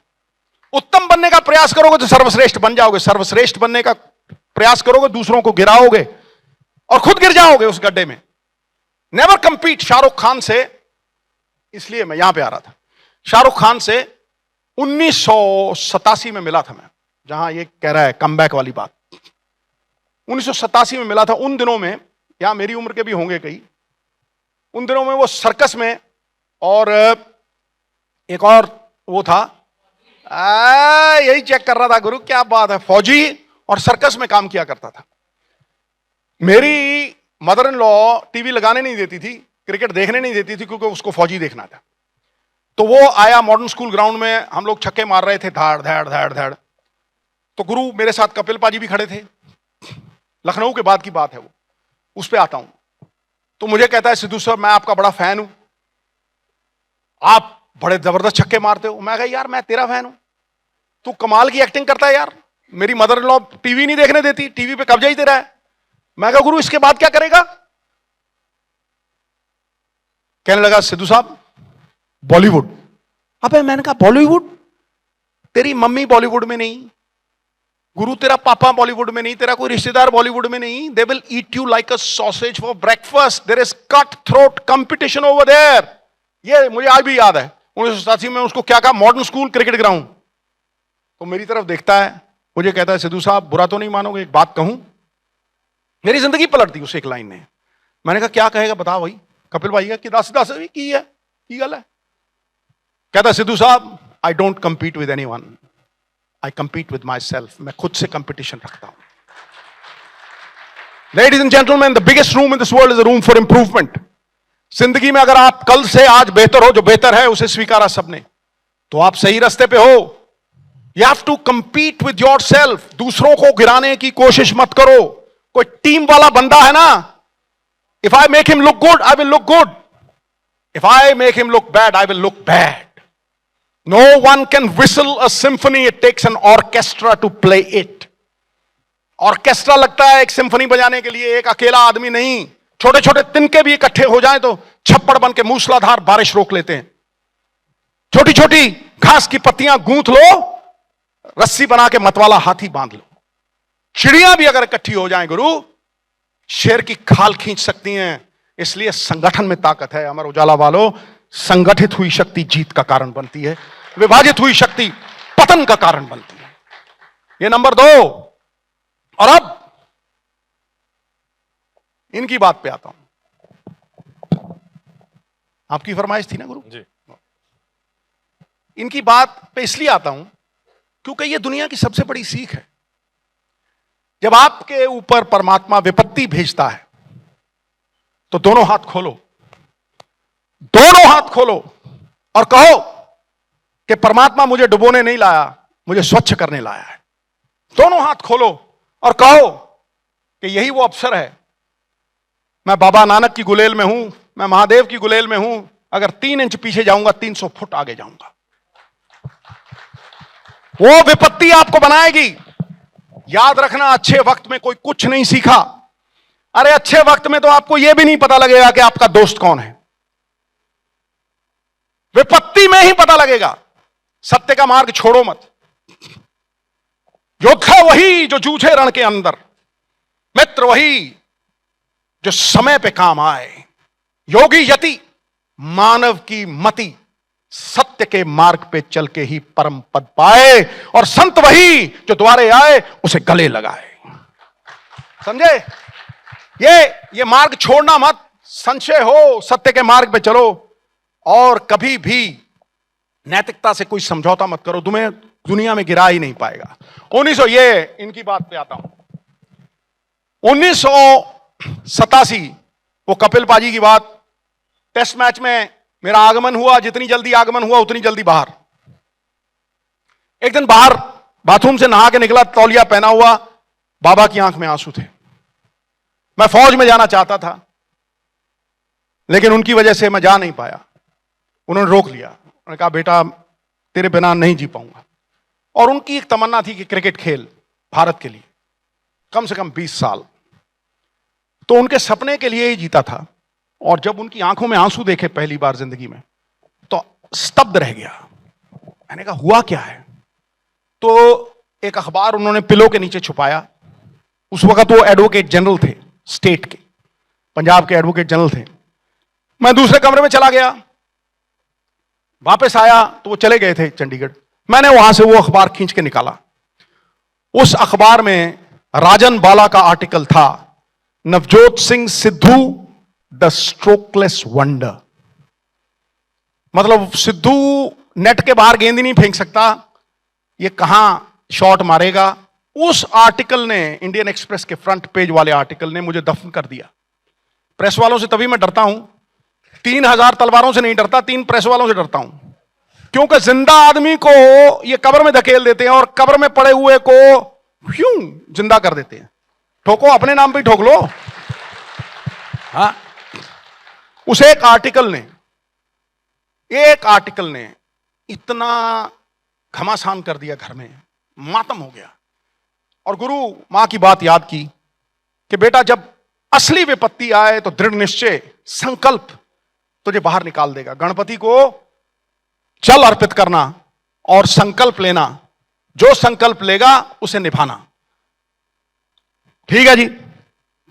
उत्तम बनने का प्रयास करोगे तो सर्वश्रेष्ठ बन जाओगे। सर्वश्रेष्ठ बनने का प्रयास करोगे दूसरों को गिराओगे और खुद गिर जाओगे उस गड्ढे में। Never compete. शाहरुख खान से, इसलिए मैं यहां पे आ रहा था, शाहरुख खान से 1987 में मिला था मैं, जहां ये कह रहा है कमबैक वाली बात। 1987 में मिला था। उन दिनों में, यहां मेरी उम्र के भी होंगे कई, उन दिनों में वो सर्कस में, और एक और वो था, यही चेक कर रहा था गुरु, क्या बात है, फौजी और सर्कस में काम किया करता था। मेरी मदर इन लॉ टीवी लगाने नहीं देती थी, क्रिकेट देखने नहीं देती थी, क्योंकि उसको फौजी देखना था। तो वो आया मॉडर्न स्कूल ग्राउंड में, हम लोग छक्के मार रहे थे, धाड़ धाड़ धाड़ धाड़। तो गुरु मेरे साथ कपिल पाजी भी खड़े थे, लखनऊ के बाद की बात है वो, उस पे आता हूं। तो मुझे कहता है सिद्धू सर, मैं आपका बड़ा फैन हूं, आप बड़े जबरदस्त छक्के मारते हो। मैं कहा यार मैं तेरा फैन हूं, तू कमाल की एक्टिंग करता है यार। मेरी मदर इन लॉ टीवी नहीं देखने देती, टीवी पे कब्जा ही दे रहा है। मैं कहा गुरु इसके बाद क्या करेगा? कहने लगा सिद्धू साहब बॉलीवुड। अबे मैंने कहा बॉलीवुड? तेरी मम्मी बॉलीवुड में नहीं गुरु, तेरा पापा बॉलीवुड में नहीं, तेरा कोई रिश्तेदार बॉलीवुड में नहीं। They will eat you like a sausage for breakfast. There is cut throat competition over there. ये मुझे आज भी याद है, 1987 में उसको क्या कहा, मॉडर्न स्कूल क्रिकेट ग्राउंड। तो मेरी तरफ देखता है, मुझे कहता है सिद्धू साहब बुरा तो नहीं मानोगे, एक बात कहूं? मेरी जिंदगी पलट दी उस एक लाइन ने। मैंने कहा क्या कहेगा बता भाई। कपिल भाई का कि दस की है, की गल है। कहता सिद्धू साहब I don't compete with anyone, I compete with my self. मैं खुद से कंपटीशन रखता हूं। Ladies and gentleman, the biggest room in this world is a room for improvement. जिंदगी में अगर आप कल से आज बेहतर हो, जो बेहतर है उसे स्वीकारा सबने, तो आप सही रास्ते पे हो। You have to compete with yourself. दूसरों को गिराने की कोशिश मत करो। कोई टीम वाला बंदा है ना, if I make him look good I will look good, if I make him look bad I will look bad. No one can whistle a symphony, it takes an orchestra to play it. Orchestra लगता है एक सिम्फनी बजाने के लिए, एक अकेला आदमी नहीं। छोटे छोटे तिनके भी इकट्ठे हो जाएं तो छप्पड़ बन के मूसलाधार बारिश रोक लेते हैं। छोटी छोटी घास की पत्तियां गूंथ लो, रस्सी बना के मतवाला हाथी बांध लो। चिड़ियां भी अगर इकट्ठी हो जाएं गुरु, शेर की खाल खींच सकती हैं। इसलिए संगठन में ताकत है। अमर उजाला वालों, संगठित हुई शक्ति जीत का कारण बनती है, विभाजित हुई शक्ति पतन का कारण बनती है। यह नंबर 2। और अब इनकी बात पे आता हूं। आपकी फरमाइश थी ना गुरु जी। इनकी बात पे इसलिए आता हूं क्योंकि यह दुनिया की सबसे बड़ी सीख है। जब आपके ऊपर परमात्मा विपत्ति भेजता है तो दोनों हाथ खोलो, दोनों हाथ खोलो और कहो कि परमात्मा मुझे डुबोने नहीं लाया, मुझे स्वच्छ करने लाया है। दोनों हाथ खोलो और कहो कि यही वो अवसर है। मैं बाबा नानक की गुलेल में हूं, मैं महादेव की गुलेल में हूं। अगर 3 इंच पीछे जाऊंगा, 300 फुट आगे जाऊंगा। वो विपत्ति आपको बनाएगी। याद रखना, अच्छे वक्त में कोई कुछ नहीं सीखा। अरे अच्छे वक्त में तो आपको यह भी नहीं पता लगेगा कि आपका दोस्त कौन है। विपत्ति में ही पता लगेगा। सत्य का मार्ग छोड़ो मत। योद्धा वही जो जूझे रण के अंदर, मित्र वही जो समय पे काम आए। योगी यति मानव की मति, सत्य के मार्ग पे चल के ही परम पद पाए। और संत वही जो द्वारे आए उसे गले लगाए। समझे? ये मार्ग छोड़ना मत। संशय हो, सत्य के मार्ग पे चलो और कभी भी नैतिकता से कोई समझौता मत करो। तुम्हें दुनिया में गिरा ही नहीं पाएगा। 1900 ये इनकी बात पे आता हूं। 1987 वो कपिल पाजी की बात। टेस्ट मैच में मेरा आगमन हुआ। जितनी जल्दी आगमन हुआ उतनी जल्दी बाहर। एक दिन बाहर बाथरूम से नहा के निकला, तौलिया पहना हुआ। बाबा की आंख में आंसू थे। मैं फौज में जाना चाहता था लेकिन उनकी वजह से मैं जा नहीं पाया। उन्होंने रोक लिया। उन्होंने कहा बेटा तेरे बिना नहीं जी पाऊंगा। और उनकी एक तमन्ना थी कि क्रिकेट खेल भारत के लिए कम से कम 20 साल। तो उनके सपने के लिए ही जीता था। और जब उनकी आंखों में आंसू देखे पहली बार जिंदगी में तो स्तब्ध रह गया। मैंने कहा हुआ क्या है? तो एक अखबार उन्होंने पिलो के नीचे छुपाया। उस वक्त वो एडवोकेट जनरल थे, स्टेट के, पंजाब के एडवोकेट जनरल थे। मैं दूसरे कमरे में चला गया। वापस आया तो वो चले गए थे चंडीगढ़। मैंने वहां से वो अखबार खींच के निकाला। उस अखबार में राजन बाला का आर्टिकल था, Navjot Singh Sidhu the strokeless wonder. मतलब सिद्धू नेट के बाहर गेंद ही नहीं फेंक सकता, ये कहां शॉट मारेगा। उस आर्टिकल ने, इंडियन एक्सप्रेस के फ्रंट पेज वाले आर्टिकल ने मुझे दफन कर दिया। प्रेस वालों से तभी मैं डरता हूं। 3000 तलवारों से नहीं डरता, 3 प्रेस वालों से डरता हूं। क्योंकि जिंदा आदमी को ये कब्र में धकेल देते हैं और कब्र में पड़े हुए को जिंदा कर देते हैं। ठोको, अपने नाम पे ठोक लो। हाँ, उस एक आर्टिकल ने इतना घमासान कर दिया, घर में मातम हो गया। और गुरु मां की बात याद की कि बेटा जब असली विपत्ति आए तो दृढ़ निश्चय, संकल्प तुझे बाहर निकाल देगा। गणपति को जल अर्पित करना और संकल्प लेना, जो संकल्प लेगा उसे निभाना। ठीक है जी,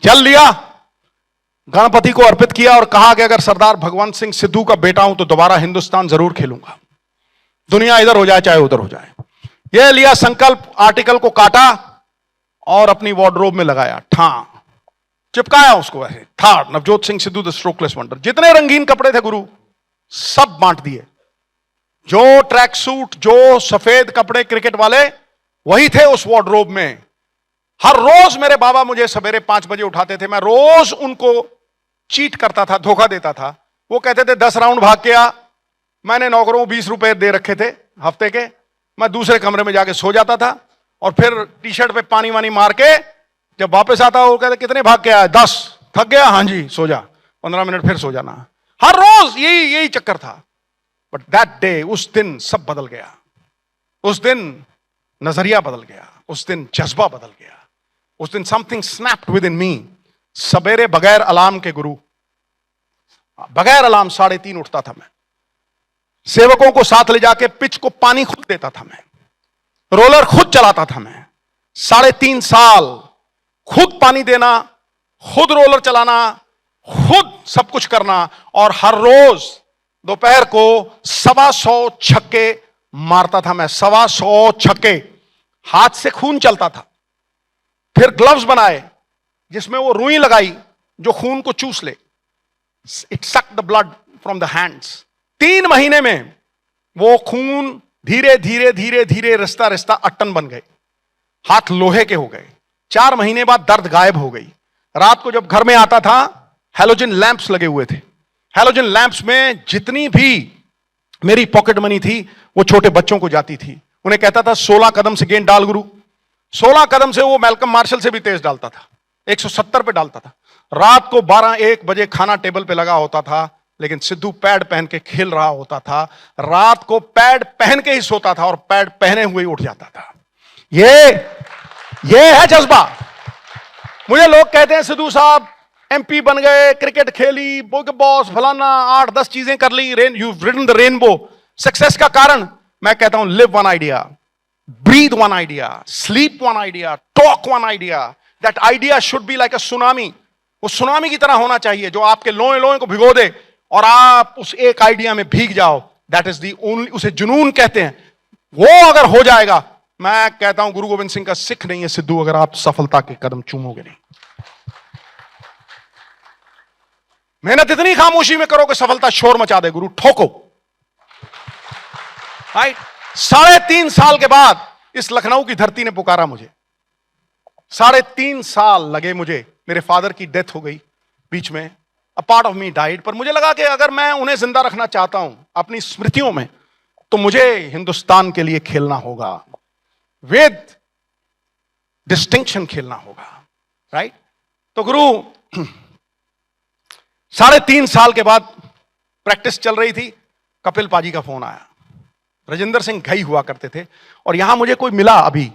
जल लिया, गणपति को अर्पित किया और कहा कि अगर सरदार भगवंत सिंह सिद्धू का बेटा हूं तो दोबारा हिंदुस्तान जरूर खेलूंगा, दुनिया इधर हो जाए चाहे उधर हो जाए। यह लिया संकल्प, आर्टिकल को काटा और अपनी वार्डरोब में लगाया, चिपकाया उसको। ऐसे था Navjot Singh Sidhu the strokeless wonder. जितने रंगीन कपड़े थे गुरु सब बांट दिए। जो ट्रैक सूट, जो सफेद कपड़े क्रिकेट वाले, वही थे उस वार्डरोब में। हर रोज मेरे बाबा मुझे सवेरे 5 बजे उठाते थे। मैं रोज उनको चीट करता था, धोखा देता था। वो कहते थे 10 राउंड भाग के आ। मैंने नौकरों को 20 रुपए दे रखे थे हफ्ते के। मैं दूसरे कमरे में जाके सो जाता था और फिर टी शर्ट पे पानी वानी मार के जब वापस आता वो कहते कितने भाग के आया? 10। थक गया? हाँ जी, सो जा, 15 मिनट फिर सो जाना। हर रोज यही चक्कर था। बट दैट डे, उस दिन सब बदल गया। उस दिन नजरिया बदल गया, उस दिन जज्बा बदल गया, उस दिन समथिंग स्नैप्ड विद इन मी। सवेरे बगैर अलार्म के गुरु, बगैर अलार्म 3:30 उठता था मैं। सेवकों को साथ ले जाके पिच को पानी खुद देता था मैं, रोलर खुद चलाता था मैं, 3.5 साल खुद पानी देना, खुद रोलर चलाना, खुद सब कुछ करना, और हर रोज दोपहर को 125 छक्के मारता था मैं। 125 छक्के, हाथ से खून चलता था। फिर ग्लव्स बनाए जिसमें वो रुई लगाई जो खून को चूस ले, it sucked the blood from the hands. 3 महीने में वो खून धीरे धीरे धीरे धीरे रिश्ता रिश्ता अट्टन बन गए, हाथ लोहे के हो गए। 4 महीने बाद दर्द गायब हो गई। रात को जब घर में आता था, हैलोजन लैंप्स लगे हुए थे। हैलोजन लैंप्स में जितनी भी मेरी पॉकेट मनी थी वो छोटे बच्चों को जाती थी। उन्हें कहता था 16 कदम से गेंद डाल गुरु। 16 कदम से वो मैल्कम मार्शल से भी तेज डालता था, 170 पे डालता था। रात को 12-1 बजे खाना टेबल पे लगा होता था, लेकिन सिद्धू पैड पहन के खेल रहा होता था। रात को पैड पहन के ही सोता था और पैड पहने हुए ही उठ जाता था। ये है जज्बा। मुझे लोग कहते हैं सिद्धू साहब एमपी बन गए, क्रिकेट खेली, बिग बॉस फलाना, 8-10 चीजें कर ली, you written the rainbow. Success का कारण मैं कहता हूं live one idea, breathe one idea, sleep one idea, talk one idea. That idea should be like a tsunami. वो सुनामी की तरह होना चाहिए जो आपके लोए लोए को भिगो दे और आप उस एक आइडिया में भीग जाओ। दैट इज दी ओनली, उसे जुनून कहते हैं। वो अगर हो जाएगा, मैं कहता हूं गुरु गोविंद सिंह का सिख नहीं है सिद्धू, अगर आप सफलता के कदम चूमोगे नहीं। मेहनत इतनी खामोशी में करो कि सफलता शोर मचा दे गुरु, ठोको। राइट। 3.5 साल के बाद इस लखनऊ की धरती ने पुकारा मुझे। 3.5 साल लगे मुझे। मेरे फादर की डेथ हो गई बीच में, a part of me died. पर मुझे लगा कि अगर मैं उन्हें जिंदा रखना चाहता हूं अपनी स्मृतियों में, तो मुझे हिंदुस्तान के लिए खेलना होगा, विद डिस्टिंक्शन खेलना होगा। राइट। तो गुरु 3.5 साल के बाद प्रैक्टिस चल रही थी, कपिल पाजी का फोन आया। राजेंद्र सिंह घई हुआ करते थे, और यहां मुझे कोई मिला अभी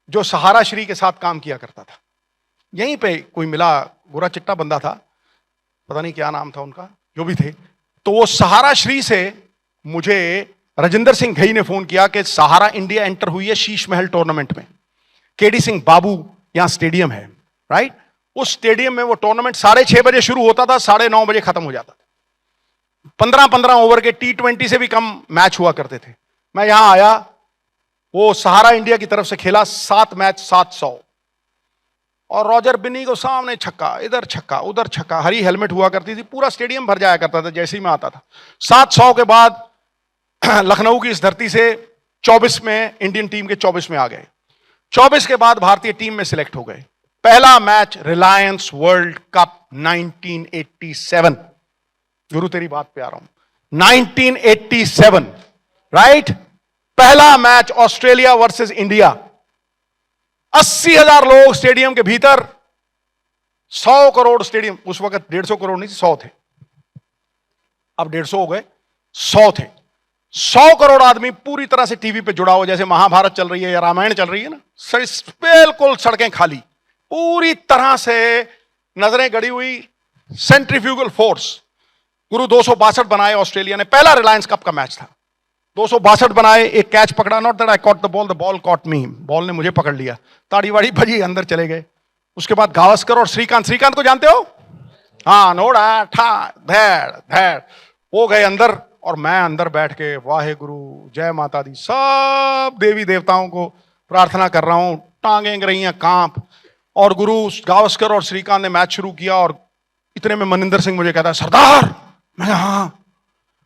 जो सहारा श्री के साथ काम किया करता था। यहीं पे कोई मिला, गोरा चिट्टा बंदा था, पता नहीं क्या नाम था उनका, जो भी थे। तो वो सहारा श्री से मुझे राजेंद्र सिंह घई ने फोन किया कि सहारा इंडिया एंटर हुई है शीश महल टूर्नामेंट में। केडी सिंह बाबू यहां स्टेडियम है। राइट। उस स्टेडियम में वो टूर्नामेंट 6:30 बजे शुरू होता था, 9:30 बजे खत्म हो जाता था। 15-15 ओवर के T20 से भी कम मैच हुआ करते थे। मैं यहां आया, वो सहारा इंडिया की तरफ से खेला, 7 मैच 700, और रॉजर बिन्नी को सामने छक्का, इधर छक्का, उधर छक्का। हरी हेलमेट हुआ करती थी, पूरा स्टेडियम भर जाया करता था जैसे ही मैं आता था। 700 के बाद लखनऊ की इस धरती से 24 में इंडियन टीम के 24 में आ गए। 24 के बाद भारतीय टीम में सिलेक्ट हो गए। पहला मैच रिलायंस वर्ल्ड कप 1987। गुरु तेरी बात पे आ रहा हूं, 1987। राइट। पहला मैच ऑस्ट्रेलिया वर्सेस इंडिया। 80,000 लोग स्टेडियम के भीतर, 100 करोड़ स्टेडियम। उस वक्त 150 करोड़ नहीं थे, 100 थे। अब 150 हो गए, 100 थे। 100 करोड़ आदमी पूरी तरह से टीवी पे जुड़ा हुआ, जैसे महाभारत चल रही है या रामायण चल रही है ना, बिल्कुल सड़कें खाली, पूरी तरह से नजरें गड़ी हुई, सेंट्रीफ्यूगल फोर्स। गुरु 262 बनाए ऑस्ट्रेलिया ने। पहला रिलायंस कप का मैच था। 262 बनाए, एक कैच पकड़ा, not that I caught the ball caught me, ball ने मुझे पकड़ लिया, ताड़ी वाड़ी भजी, अंदर चले गए। उसके बाद गावस्कर और श्रीकांत को जानते हो? हाँ, नोड़ा ठा धैड़ धैड़, वो गए अंदर, और मैं अंदर बैठ के वाहे गुरु जय माता दी सब देवी देवताओं को प्रार्थना कर रहा हूं, टांगें रही हैं कांप। और गुरु गावस्कर और श्रीकांत ने मैच शुरू किया, और इतने में मनिंदर सिंह मुझे कहता है सरदार। मैं हाँ,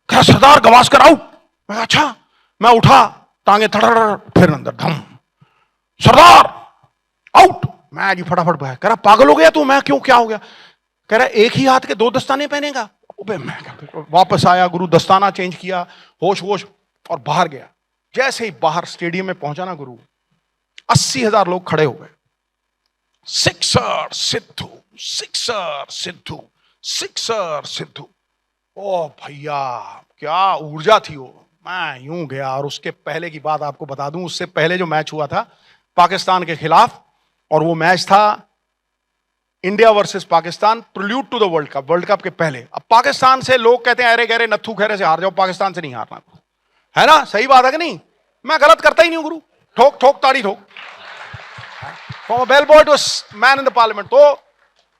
क्या सरदार गावस्कर आउट? मैं अच्छा। मैं उठा, टांगे थड़, फिर अंदर धम, सरदार आउट। मैं जी फटाफट कह रहा पागल हो गया तू? मैं क्यों, क्या हो गया? कह रहा एक ही हाथ के 2 दस्ताने पहनेगा। मैं वापस आया, गुरु दस्ताना चेंज किया, होश और बाहर गया। जैसे ही बाहर स्टेडियम में पहुंचा ना गुरु, 80,000 लोग खड़े हो गए। Sixer Sidhu, sixer Sidhu, sixer Sidhu. ओ भैया क्या ऊर्जा थी वो। मैं यूं गया। और उसके पहले की बात आपको बता दूं, उससे पहले जो मैच हुआ था पाकिस्तान के खिलाफ, और वो मैच था India versus Pakistan, prelude to the World Cup के पहले। अब पाकिस्तान से लोग कहते हैं अरे गहरे नत्थू खैरे से हार जाओ, पाकिस्तान से नहीं हारना, है ना? सही बात है कि नहीं? मैं गलत करता ही नहीं हूं गुरु, ठोक ठोक ताड़ी ठोक, from a bell boy to man in the parliament. तो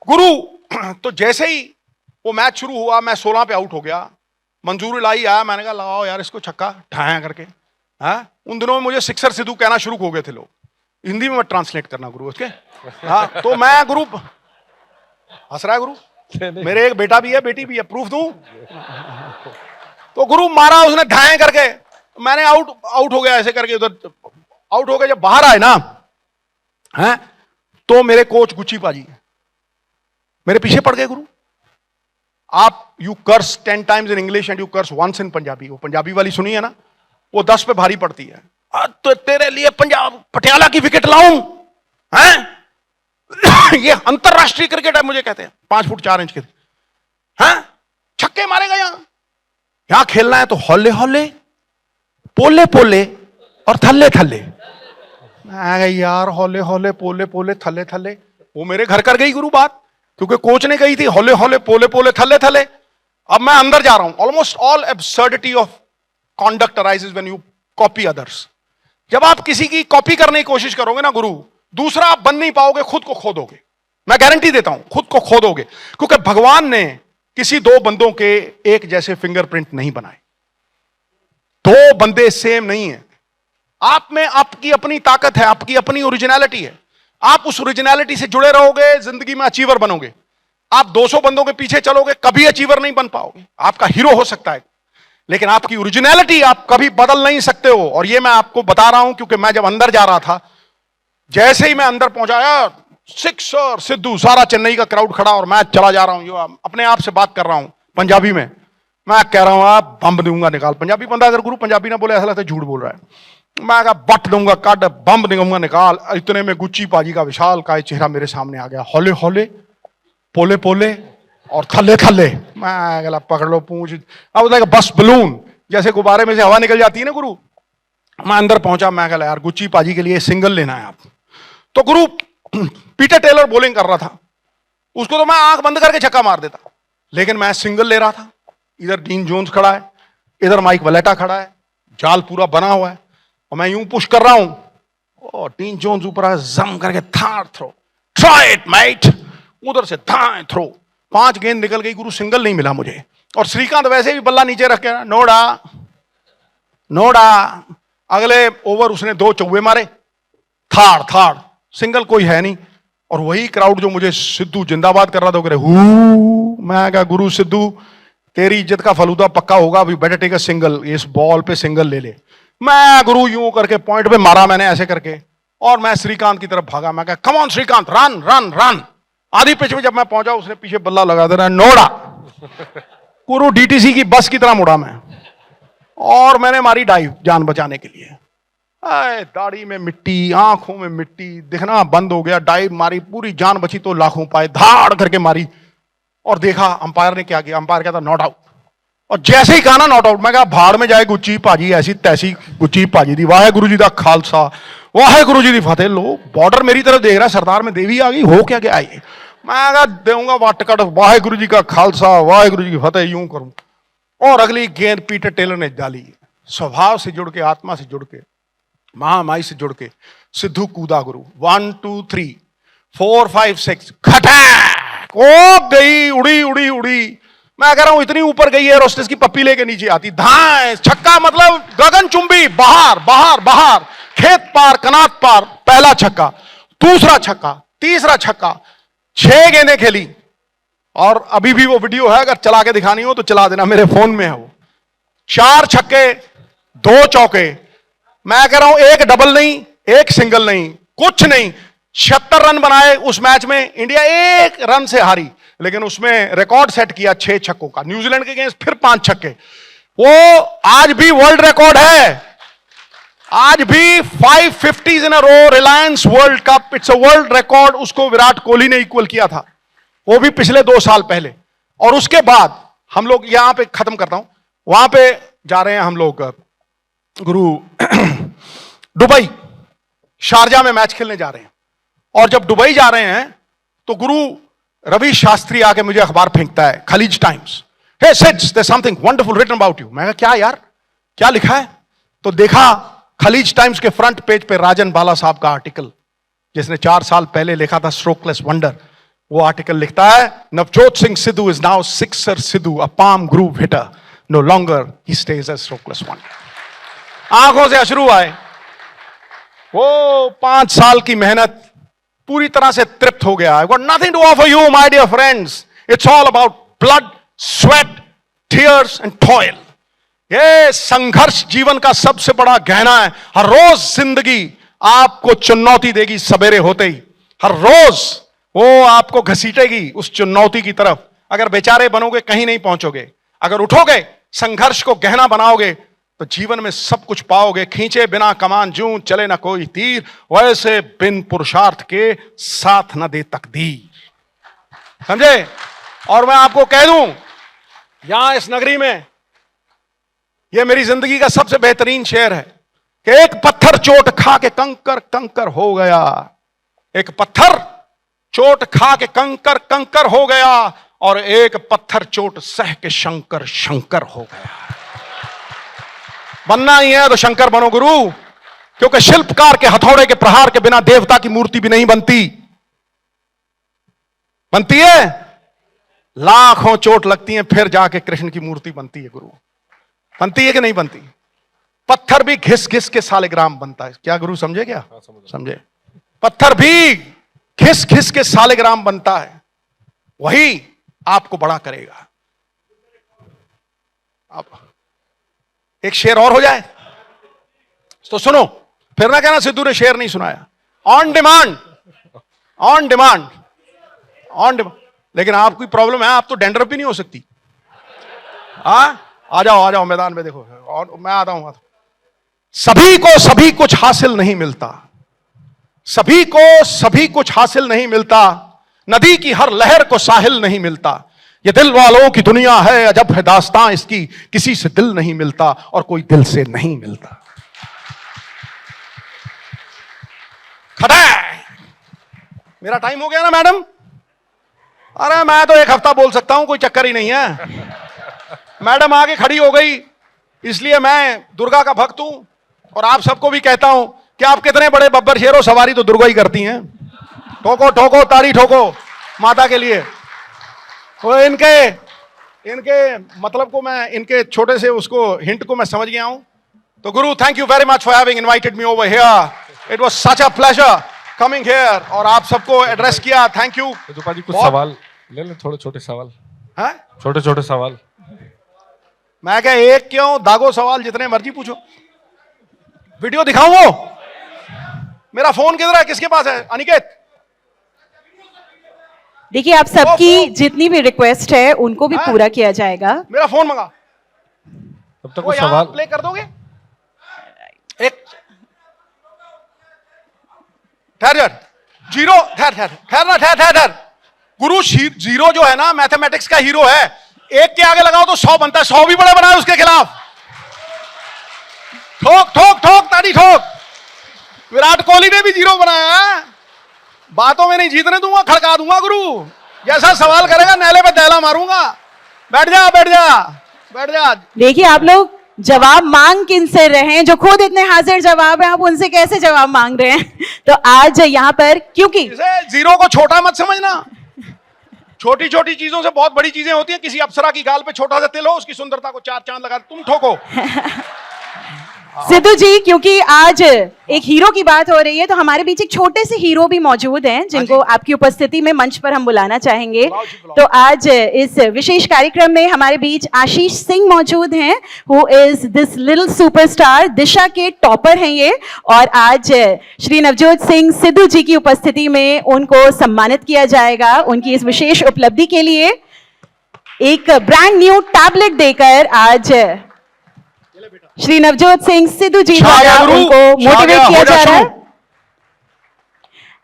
गुरु, तो जैसे ही वो मैच शुरू हुआ, मैं 16 पे आउट हो गया, मंजूर इलाही आया, मैंने कहा लगाओ यार इसको छक्का, ठाया करके। हाँ, उन दिनों में मुझे सिक्सर सिद्धू कहना शुरू हो गए थे लोग, हिंदी में मत ट्रांसलेट करना गुरु उसके। हाँ, तो मैं गुरु, हंस रहा है गुरु, मेरे एक बेटा भी है बेटी भी है, प्रूफ दूं? तो गुरु मारा उसने ढाए करके, मैंने आउट हो गया ऐसे करके, उधर आउट हो गया। जब बाहर आए ना, हैं, तो मेरे कोच गुच्ची पाजी मेरे पीछे पड़ गए। गुरु आप, you curse 10 times in English and you curse once in Punjabi. वो पंजाबी वाली सुनी है ना, वो 10 पे भारी पड़ती है। तो तेरे लिए पंजाब पटियाला की विकेट लाऊं, हैं? ये अंतरराष्ट्रीय क्रिकेट है मुझे कहते हैं, 5 फुट 4 इंच के, हैं? छक्के मारेगा यहां खेलना है तो हौले हौले, पोले पोले और थल्ले थल्ले। यार हौले हौले, पोले पोले, थल्ले थल्ले, वो मेरे घर कर गई गुरु बात, क्योंकि कोच ने कही थी हौले हौले, पोले पोले, थल्ले थल्ले। अब मैं अंदर जा रहा हूं। Almost all absurdity of conduct arises when you copy others. जब आप किसी की कॉपी करने की कोशिश करोगे ना गुरु, दूसरा आप बन नहीं पाओगे, खुद को खो दोगे। मैं गारंटी देता हूं, खुद को खो दोगे, क्योंकि भगवान ने किसी 2 बंदों के एक जैसे फिंगरप्रिंट नहीं बनाए। 2 बंदे सेम नहीं है। आप में आपकी अपनी ताकत है, आपकी अपनी ओरिजिनलिटी है। आप उस ओरिजिनलिटी से जुड़े रहोगे, जिंदगी में अचीवर बनोगे। आप 200 बंदों के पीछे चलोगे, कभी अचीवर नहीं बन पाओगे। आपका हीरो हो सकता है, लेकिन आपकी ओरिजिनलिटी आप कभी बदल नहीं सकते हो। और ये मैं आपको बता रहा हूं, क्योंकि मैं जब अंदर जा रहा था, जैसे ही मैं अंदर पहुंचाया, सिक्सर सिद्धू, सारा चेन्नई का क्राउड खड़ा, और मैं चला जा रहा हूं, अपने आप से बात कर रहा हूं पंजाबी में। मैं कह रहा हूं आप बम दूंगा निकाल। पंजाबी बंदा अगर गुरु पंजाबी ना बोले ऐसा लगता है झूठ बोल रहा है। मैं कहा बट दूंगा काट, बम दूंगा निकाल। इतने में गुच्ची पाजी का विशाल का चेहरा मेरे सामने आ गया, हौले हौले, पोले पोले और थल्ले थल्ले। मैं गला पकड़ लो पूंछ, अब लाइक बस बलून, जैसे गुब्बारे में से हवा निकल जाती है ना गुरु। मैं अंदर पहुंचा, मैं कहा यार गुच्ची पाजी के लिए सिंगल लेना है आप। तो गुरु पीटर टेलर बॉलिंग कर रहा था, उसको तो मैं आंख बंद करके छक्का मार देता, लेकिन मैं सिंगल ले रहा था। इधर डीन जोन्स खड़ा है, इधर माइक वलेटा खड़ा है, जाल पूरा बना हुआ है, और मैं यूं पुश कर रहा हूं, और डीन जोन्स ऊपर जम करके थार थ्रो, ट्राई इट मेट, उधर से थार थ्रो, 5 गेंद निकल गई गुरु, सिंगल नहीं मिला मुझे। और श्रीकांत वैसे भी बल्ला नीचे रख के नोड़ा नोड़ा, अगले ओवर उसने 2 चौवे मारे, थाड़ थाड़, सिंगल कोई है नहीं। और वही क्राउड जो मुझे सिद्धू जिंदाबाद कर रहा था, करे हू। मैं कहा गुरु सिद्धू तेरी इज्जत का फलूदा पक्का होगा, अभी बेटर टेक अ सिंगल, इस बॉल पे सिंगल ले ले। मैं गुरु यूं करके पॉइंट पे मारा मैंने ऐसे करके, और मैं श्रीकांत की तरफ भागा। मैं कहा come on Srikanth, run run run. आधी पिच में जब मैं पहुंचा, उसने पीछे बल्ला लगा देना, नोड़ा। गुरु डीटीसी की बस की तरह मुड़ा मैं, और मैंने मारी डाइव जान बचाने के लिए। दाढ़ी में मिट्टी, आंखों में मिट्टी, दिखना बंद हो गया। डाइव मारी, पूरी जान बची तो लाखों पाए, धाड़ करके मारी। और देखा अंपायर ने क्या किया, अंपायर कहता नॉट आउट। और जैसे ही कहा ना नॉट आउट, मैं कहा भाड़ में जाए गुच्ची भाजी, ऐसी तैसी गुच्ची भाजी दी। वाहेगुरु जी का खालसा, वाहेगुरु जी की फतेह। लो बॉर्डर मेरी तरफ देख रहा, सरदार में देवी आ गई, हो क्या गया ये। मैं कहा दूंगा वाटकट, वाहेगुरु जी का खालसा, वाहेगुरु जी की फतेह, यूं करूं। और अगली गेंद पीटर टेलर ने डाली। स्वभाव से जुड़ के, आत्मा से जुड़ के, महामाई से जुड़ के सिद्धू कूदा गुरु। 1 2 3 4 5 6 खटैक, ओ गई, उड़ी उड़ी उड़ी। मैं कह रहा हूं इतनी ऊपर गई है, रोस्टेस की पप्पी लेके नीचे आती। धाए छक्का, मतलब गगनचुंबी, बाहर बाहर बाहर, खेत पार कनात पार। पहला छक्का, दूसरा छक्का, तीसरा छक्का, 6 गेंदें खेली। और अभी भी वो वीडियो है, अगर चला के दिखानी हो तो चला देना, मेरे फोन में है वो। 4 छक्के, 2 चौके। मैं कह रहा हूं एक डबल नहीं, एक सिंगल नहीं, कुछ नहीं, 76 रन बनाए उस मैच में। इंडिया 1 रन से हारी, लेकिन उसमें रिकॉर्ड सेट किया 6 छक्कों का। न्यूजीलैंड के अगेंस्ट फिर 5 छक्के। वो आज भी वर्ल्ड रिकॉर्ड है, आज भी 550s in a row, Reliance World Cup, it's a world record. उसको विराट कोहली ने इक्वल किया था, वो भी पिछले 2 साल पहले। और उसके बाद हम लोग यहां पे खत्म करता हूं, वहां पे जा रहे हैं हम लोग गुरु दुबई, शारजा में मैच खेलने जा रहे हैं। और जब दुबई जा रहे हैं तो गुरु रवि शास्त्री आके मुझे अखबार फेंकता है, Khaleej Times, hey Sids there something wonderful written about you. मैं कहा क्या यार, क्या लिखा है? तो देखा खलीज टाइम्स के फ्रंट पेज पे राजन बाला साहब का आर्टिकल, जिसने 4 साल पहले लिखा था स्ट्रोकलेस वंडर, वो आर्टिकल लिखता है, Navjot Singh Sidhu is now sixer Sidhu, a palm grove hitter, no longer he stage as strokeless wonder. आंखों से अश्रु आए। वो 5 साल की मेहनत पूरी तरह से तृप्त हो गया। I got nothing to offer you my dear friends, it's all about blood, sweat, tears and toil. ये संघर्ष जीवन का सबसे बड़ा गहना है। हर रोज जिंदगी आपको चुनौती देगी। सवेरे होते ही हर रोज वो आपको घसीटेगी उस चुनौती की तरफ। अगर बेचारे बनोगे कहीं नहीं पहुंचोगे। अगर उठोगे, संघर्ष को गहना बनाओगे, तो जीवन में सब कुछ पाओगे। खींचे बिना कमान जूं चले ना कोई तीर, वैसे बिन पुरुषार्थ के साथ न दे तकदीर। समझे? और मैं आपको कह दूं, यहां इस नगरी में यह मेरी जिंदगी का सबसे बेहतरीन शेर है कि एक पत्थर चोट खा के कंकर कंकर हो गया। एक पत्थर चोट खा के कंकर कंकर हो गया, और एक पत्थर चोट सह के शंकर शंकर हो गया। बनना ही है तो शंकर बनो गुरु, क्योंकि शिल्पकार के हथौड़े के प्रहार के बिना देवता की मूर्ति भी नहीं बनती। बनती है, लाखों चोट लगती है, फिर जाके कृष्ण की मूर्ति बनती है गुरु। बनती है कि नहीं बनती? पत्थर भी घिस घिस के सालिग्राम बनता है। क्या गुरु समझे? क्या समझे? पत्थर भी घिस घिस के सालिग्राम बनता है। वही आपको बड़ा करेगा। अब एक शेर और हो जाए तो सुनो, फिर ना कहना सिद्धू ने शेर नहीं सुनाया। On demand, on demand, on demand. लेकिन आपकी प्रॉब्लम है, आप तो डेंडरफ भी नहीं हो सकती। आ जाओ मैदान में, देखो और मैं आता हूं। सभी को सभी कुछ हासिल नहीं मिलता, सभी को सभी कुछ हासिल नहीं मिलता। नदी की हर लहर को साहिल नहीं मिलता। ये दिल वालों की दुनिया है, अजब है दास्तां इसकी, किसी से दिल नहीं मिलता और कोई दिल से नहीं मिलता। खड़ा मेरा टाइम हो गया ना मैडम? अरे मैं तो 1 हफ्ता बोल सकता हूं, कोई चक्कर ही नहीं है। मैडम आगे खड़ी हो गई, इसलिए मैं दुर्गा का भक्त हूं और आप सबको भी कहता हूं कि आप कितने बड़े बब्बर शेरों, सवारी तो दुर्गा ही करती हैं। ठोको ठोको ताड़ी ठोको माता के लिए। तो इनके मतलब को मैं, इनके छोटे से उसको हिंट को मैं समझ गया हूं। तो गुरु, thank you very much for having invited me over here. It was such a pleasure coming here और आप सबको एड्रेस किया। Thank you. तो जी कुछ सवाल ले लें, थोड़े छोटे सवाल हैं? छोटे छोटे सवाल। मैं क्या एक क्यों, दागो सवाल जितने मर्जी पूछो। वीडियो दिखाऊं वो? मेरा फोन किधर है, किसके पास है? अनिकेत, देखिए आप सबकी जितनी भी रिक्वेस्ट है उनको भी पूरा किया जाएगा। मेरा फोन मंगा। तब तक कुछ सवाल प्ले कर दोगे? एक ठहर जीरो, ठहर। गुरु जीरो जो है ना, मैथमेटिक्स का हीरो है। एक के आगे लगाओ तो 100 बनता है, 100 भी बड़ा बनाए उसके खिलाफ। ठोक ठोक ठोक ताड़ी ठोक। विराट कोहली ने भी जीरो बनाया है। बातों में नहीं जीतने दूंगा, खड़का दूंगा गुरु। जैसा सवाल करेगा नैले पे दैला मारूंगा। बैठ जा बैठ जा बैठ जा। देखिए आप लोग जवाब मांग किनसे रहे हैं? जो खुद इतने हाजिर जवाब है, आप उनसे कैसे जवाब मांग रहे हैं? तो आज यहाँ पर, क्योंकि जीरो को छोटा मत समझना। छोटी छोटी चीजों से बहुत बड़ी चीजें होती हैं। किसी अप्सरा की गाल पे छोटा सा तिल हो, उसकी सुंदरता को 4 चांद लगा, तुम ठोको। सिद्धू जी, क्योंकि आज एक हीरो की बात हो रही है, तो हमारे बीच एक छोटे से हीरो भी मौजूद हैं जिनको आपकी उपस्थिति में मंच पर हम बुलाना चाहेंगे। तो आज इस विशेष कार्यक्रम में हमारे बीच आशीष सिंह मौजूद हैं, who is this little superstar. Disha के टॉपर हैं ये, और आज श्री नवजोत सिंह सिद्धू जी की उपस्थिति में उनको सम्मानित किया जाएगा। उनकी इस विशेष उपलब्धि के लिए एक ब्रांड न्यू टैबलेट देकर आज श्री नवजोत सिंह सिद्धू जी द्वारा उनको मोटिवेट किया जा रहा है।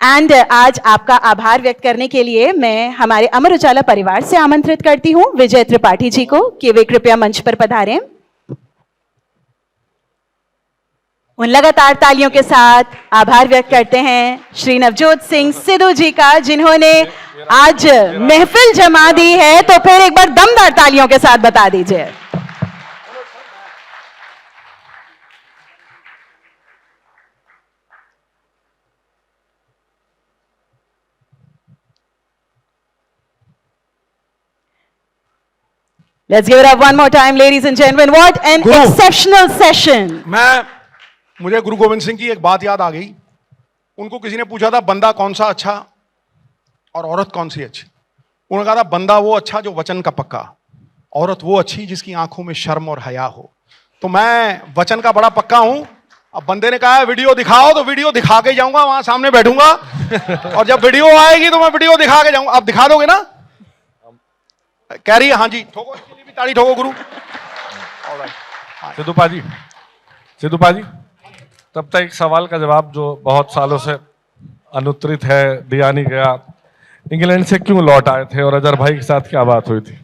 एंड आज आपका आभार व्यक्त करने के लिए मैं हमारे अमर उजाला परिवार से आमंत्रित करती हूं विजय त्रिपाठी जी को कि वे कृपया मंच पर पधारें। उन लगातार तालियों के साथ आभार व्यक्त करते हैं श्री नवजोत सिंह सिद्धू जी का, जिन्होंने आज महफिल जमा दी है। तो फिर एक बार दमदार तालियों के साथ बता दीजिए। Let's give it up one more time, ladies and gentlemen. What an Guru. exceptional session. मुझे गुरु गोविंद सिंह की एक बात याद आ गई। उनको किसी ने पूछा था बंदा कौन सा अच्छा और औरत कौन सी अच्छी। उन्होंने कहा था बंदा वो अच्छा जो वचन का पक्का, औरत वो अच्छी जिसकी आंखों में शर्म और हया हो। तो मैं वचन का बड़ा पक्का हूं। अब बंदे ने कहा है वीडियो दिखाओ, तो वीडियो दिखा के जाऊंगा, वहां सामने बैठूंगा और जब वीडियो आएगी तो मैं वीडियो दिखा के जाऊंगा। आप दिखा दोगे ना? कह रही है हाँ जी। ठोको, इसके लिए भी ताली ठोको गुरु। सिद्धू पाजी, तब तक एक सवाल का जवाब जो बहुत सालों से अनुत्तरित है, दिया नहीं गया। इंग्लैंड से क्यों लौट आए थे और अजहर भाई के साथ क्या बात हुई थी?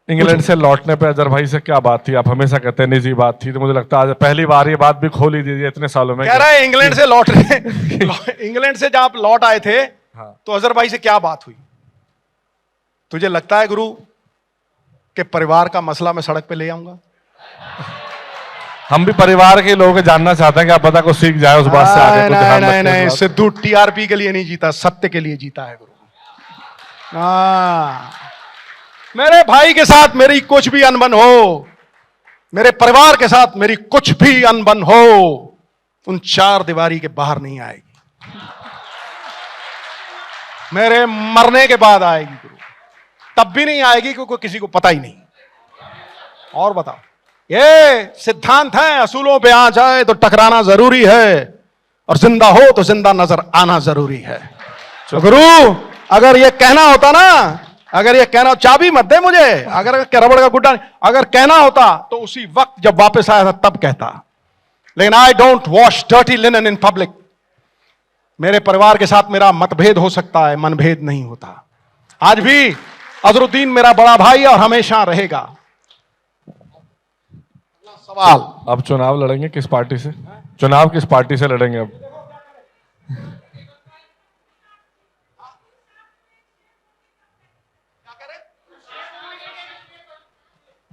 इंग्लैंड से लौटने पे अजहर भाई से क्या बात थी? आप हमेशा कहते हैं निजी बात थी, तो मुझे लगता है आज पहली बार ये बात भी खोल ही दीजिए इतने सालों में। कह रहा है इंग्लैंड से लौट रहे इंग्लैंड से जब आप लौट आए थे तो अजहर भाई से क्या बात हुई? तुझे लगता है गुरु कि परिवार का मसला मैं सड़क पे ले आऊंगा? हम भी परिवार के लोगों को जानना चाहते हैं कि आप पता को सीख जाए उस बात से आगे। नहीं, सिद्धू टीआरपी के लिए नहीं जीता, सत्य के लिए जीता है गुरु। मेरे भाई के साथ मेरी कुछ भी अनबन हो, मेरे परिवार के साथ मेरी कुछ भी अनबन हो, उन चार दीवारी के बाहर नहीं आएगी। मेरे मरने के बाद आएगी गुरु, तब भी नहीं आएगी क्योंकि किसी को पता ही नहीं। और बताओ, ये सिद्धांत है, असूलों पे आ जाए तो टकराना जरूरी है और जिंदा हो तो जिंदा नजर आना जरूरी है। तो गुरु अगर ये कहना होता ना, अगर ये कहना, चाबी मत दे मुझे, अगर रबड़ का गुड्डा, अगर कहना होता तो उसी वक्त जब वापस आया था तब कहता। लेकिन I don't wash dirty linen in public. मेरे परिवार के साथ मेरा मतभेद हो सकता है, मनभेद नहीं होता। आज भी अजरुद्दीन मेरा बड़ा भाई और हमेशा रहेगा। सवाल, अब चुनाव लड़ेंगे किस पार्टी से? चुनाव किस पार्टी से लड़ेंगे अब?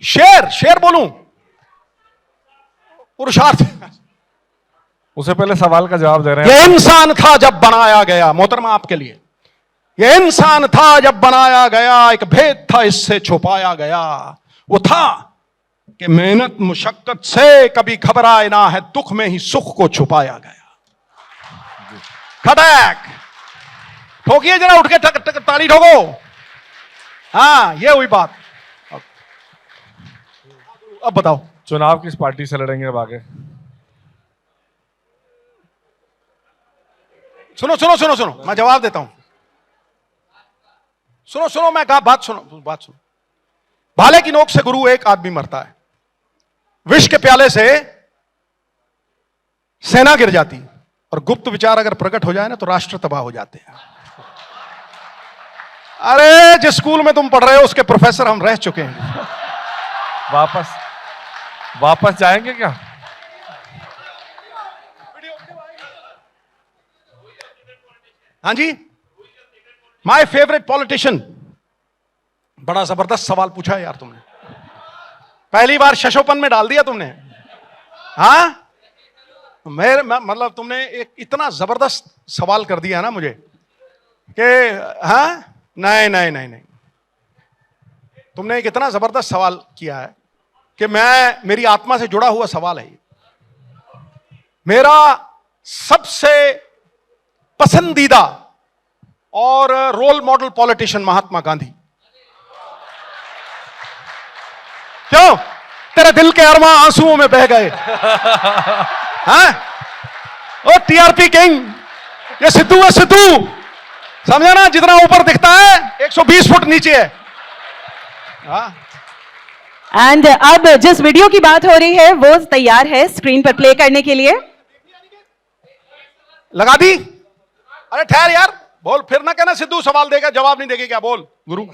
शेर बोलूं? पुरुषार्थ। उससे पहले सवाल का जवाब दे रहे हैं। यह इंसान था जब बनाया गया, मोहतरमा आपके लिए, यह इंसान था जब बनाया गया, एक भेद था इससे छुपाया गया। वो था कि मेहनत मुशक्कत से कभी घबराए ना है, दुख में ही सुख को छुपाया गया। खटक ठोकिए जरा, उठ के ताली ठोको। हाँ, ये हुई बात। अब बताओ, चुनाव किस पार्टी से लड़ेंगे अब आगे? सुनो, मैं जवाब देता हूं। सुनो, मैं कहा बात सुनो। भाले की नोक से गुरु एक आदमी मरता है, विष के प्याले से सेना गिर जाती, और गुप्त विचार अगर प्रकट हो जाए ना तो राष्ट्र तबाह हो जाते हैं। अरे जिस स्कूल में तुम पढ़ रहे हो उसके प्रोफेसर हम रह चुके हैं। वापस जाएंगे क्या? हाँ जी, माय फेवरेट पॉलिटिशियन। बड़ा जबरदस्त सवाल पूछा है यार तुमने, पहली बार शशोपन में डाल दिया तुमने। हाँ, मतलब तुमने एक इतना जबरदस्त सवाल कर दिया ना मुझे कि हाँ, नहीं, तुमने एक इतना जबरदस्त सवाल किया है कि मेरी आत्मा से जुड़ा हुआ सवाल है। मेरा सबसे पसंदीदा और role model politician Mahatma Gandhi. क्यों? तेरे दिल के अरमा आंसुओं में बह गए। हाँ? ओ टीआरपी किंग, ये सिद्धू है, सिद्धू समझा ना? जितना ऊपर दिखता है 120 फुट नीचे है। हाँ? एंड अब जिस वीडियो की बात हो रही है वो तैयार है स्क्रीन पर प्ले करने के लिए। लगा दी? अरे ठहर यार, बोल, फिर ना कहना सिद्धू सवाल देगा जवाब नहीं देगी क्या। बोल गुरु,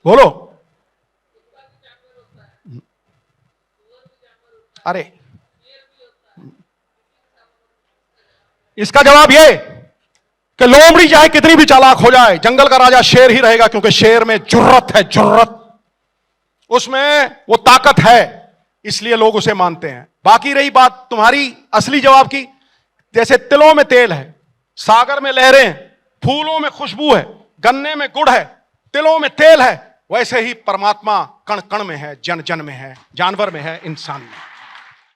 बोलो। अरे इसका जवाब ये कि लोमड़ी चाहे कितनी भी चालाक हो जाए, जंगल का राजा शेर ही रहेगा, क्योंकि शेर में जुर्रत है, जुर्रत, उसमें वो ताकत है, इसलिए लोग उसे मानते हैं। बाकी रही बात तुम्हारी असली जवाब की, जैसे तिलों में तेल है, सागर में लहरें हैं, फूलों में खुशबू है, गन्ने में गुड़ है, तिलों में तेल है, वैसे ही परमात्मा कण कण में है, जन जन में है, जानवर में है, इंसान में है।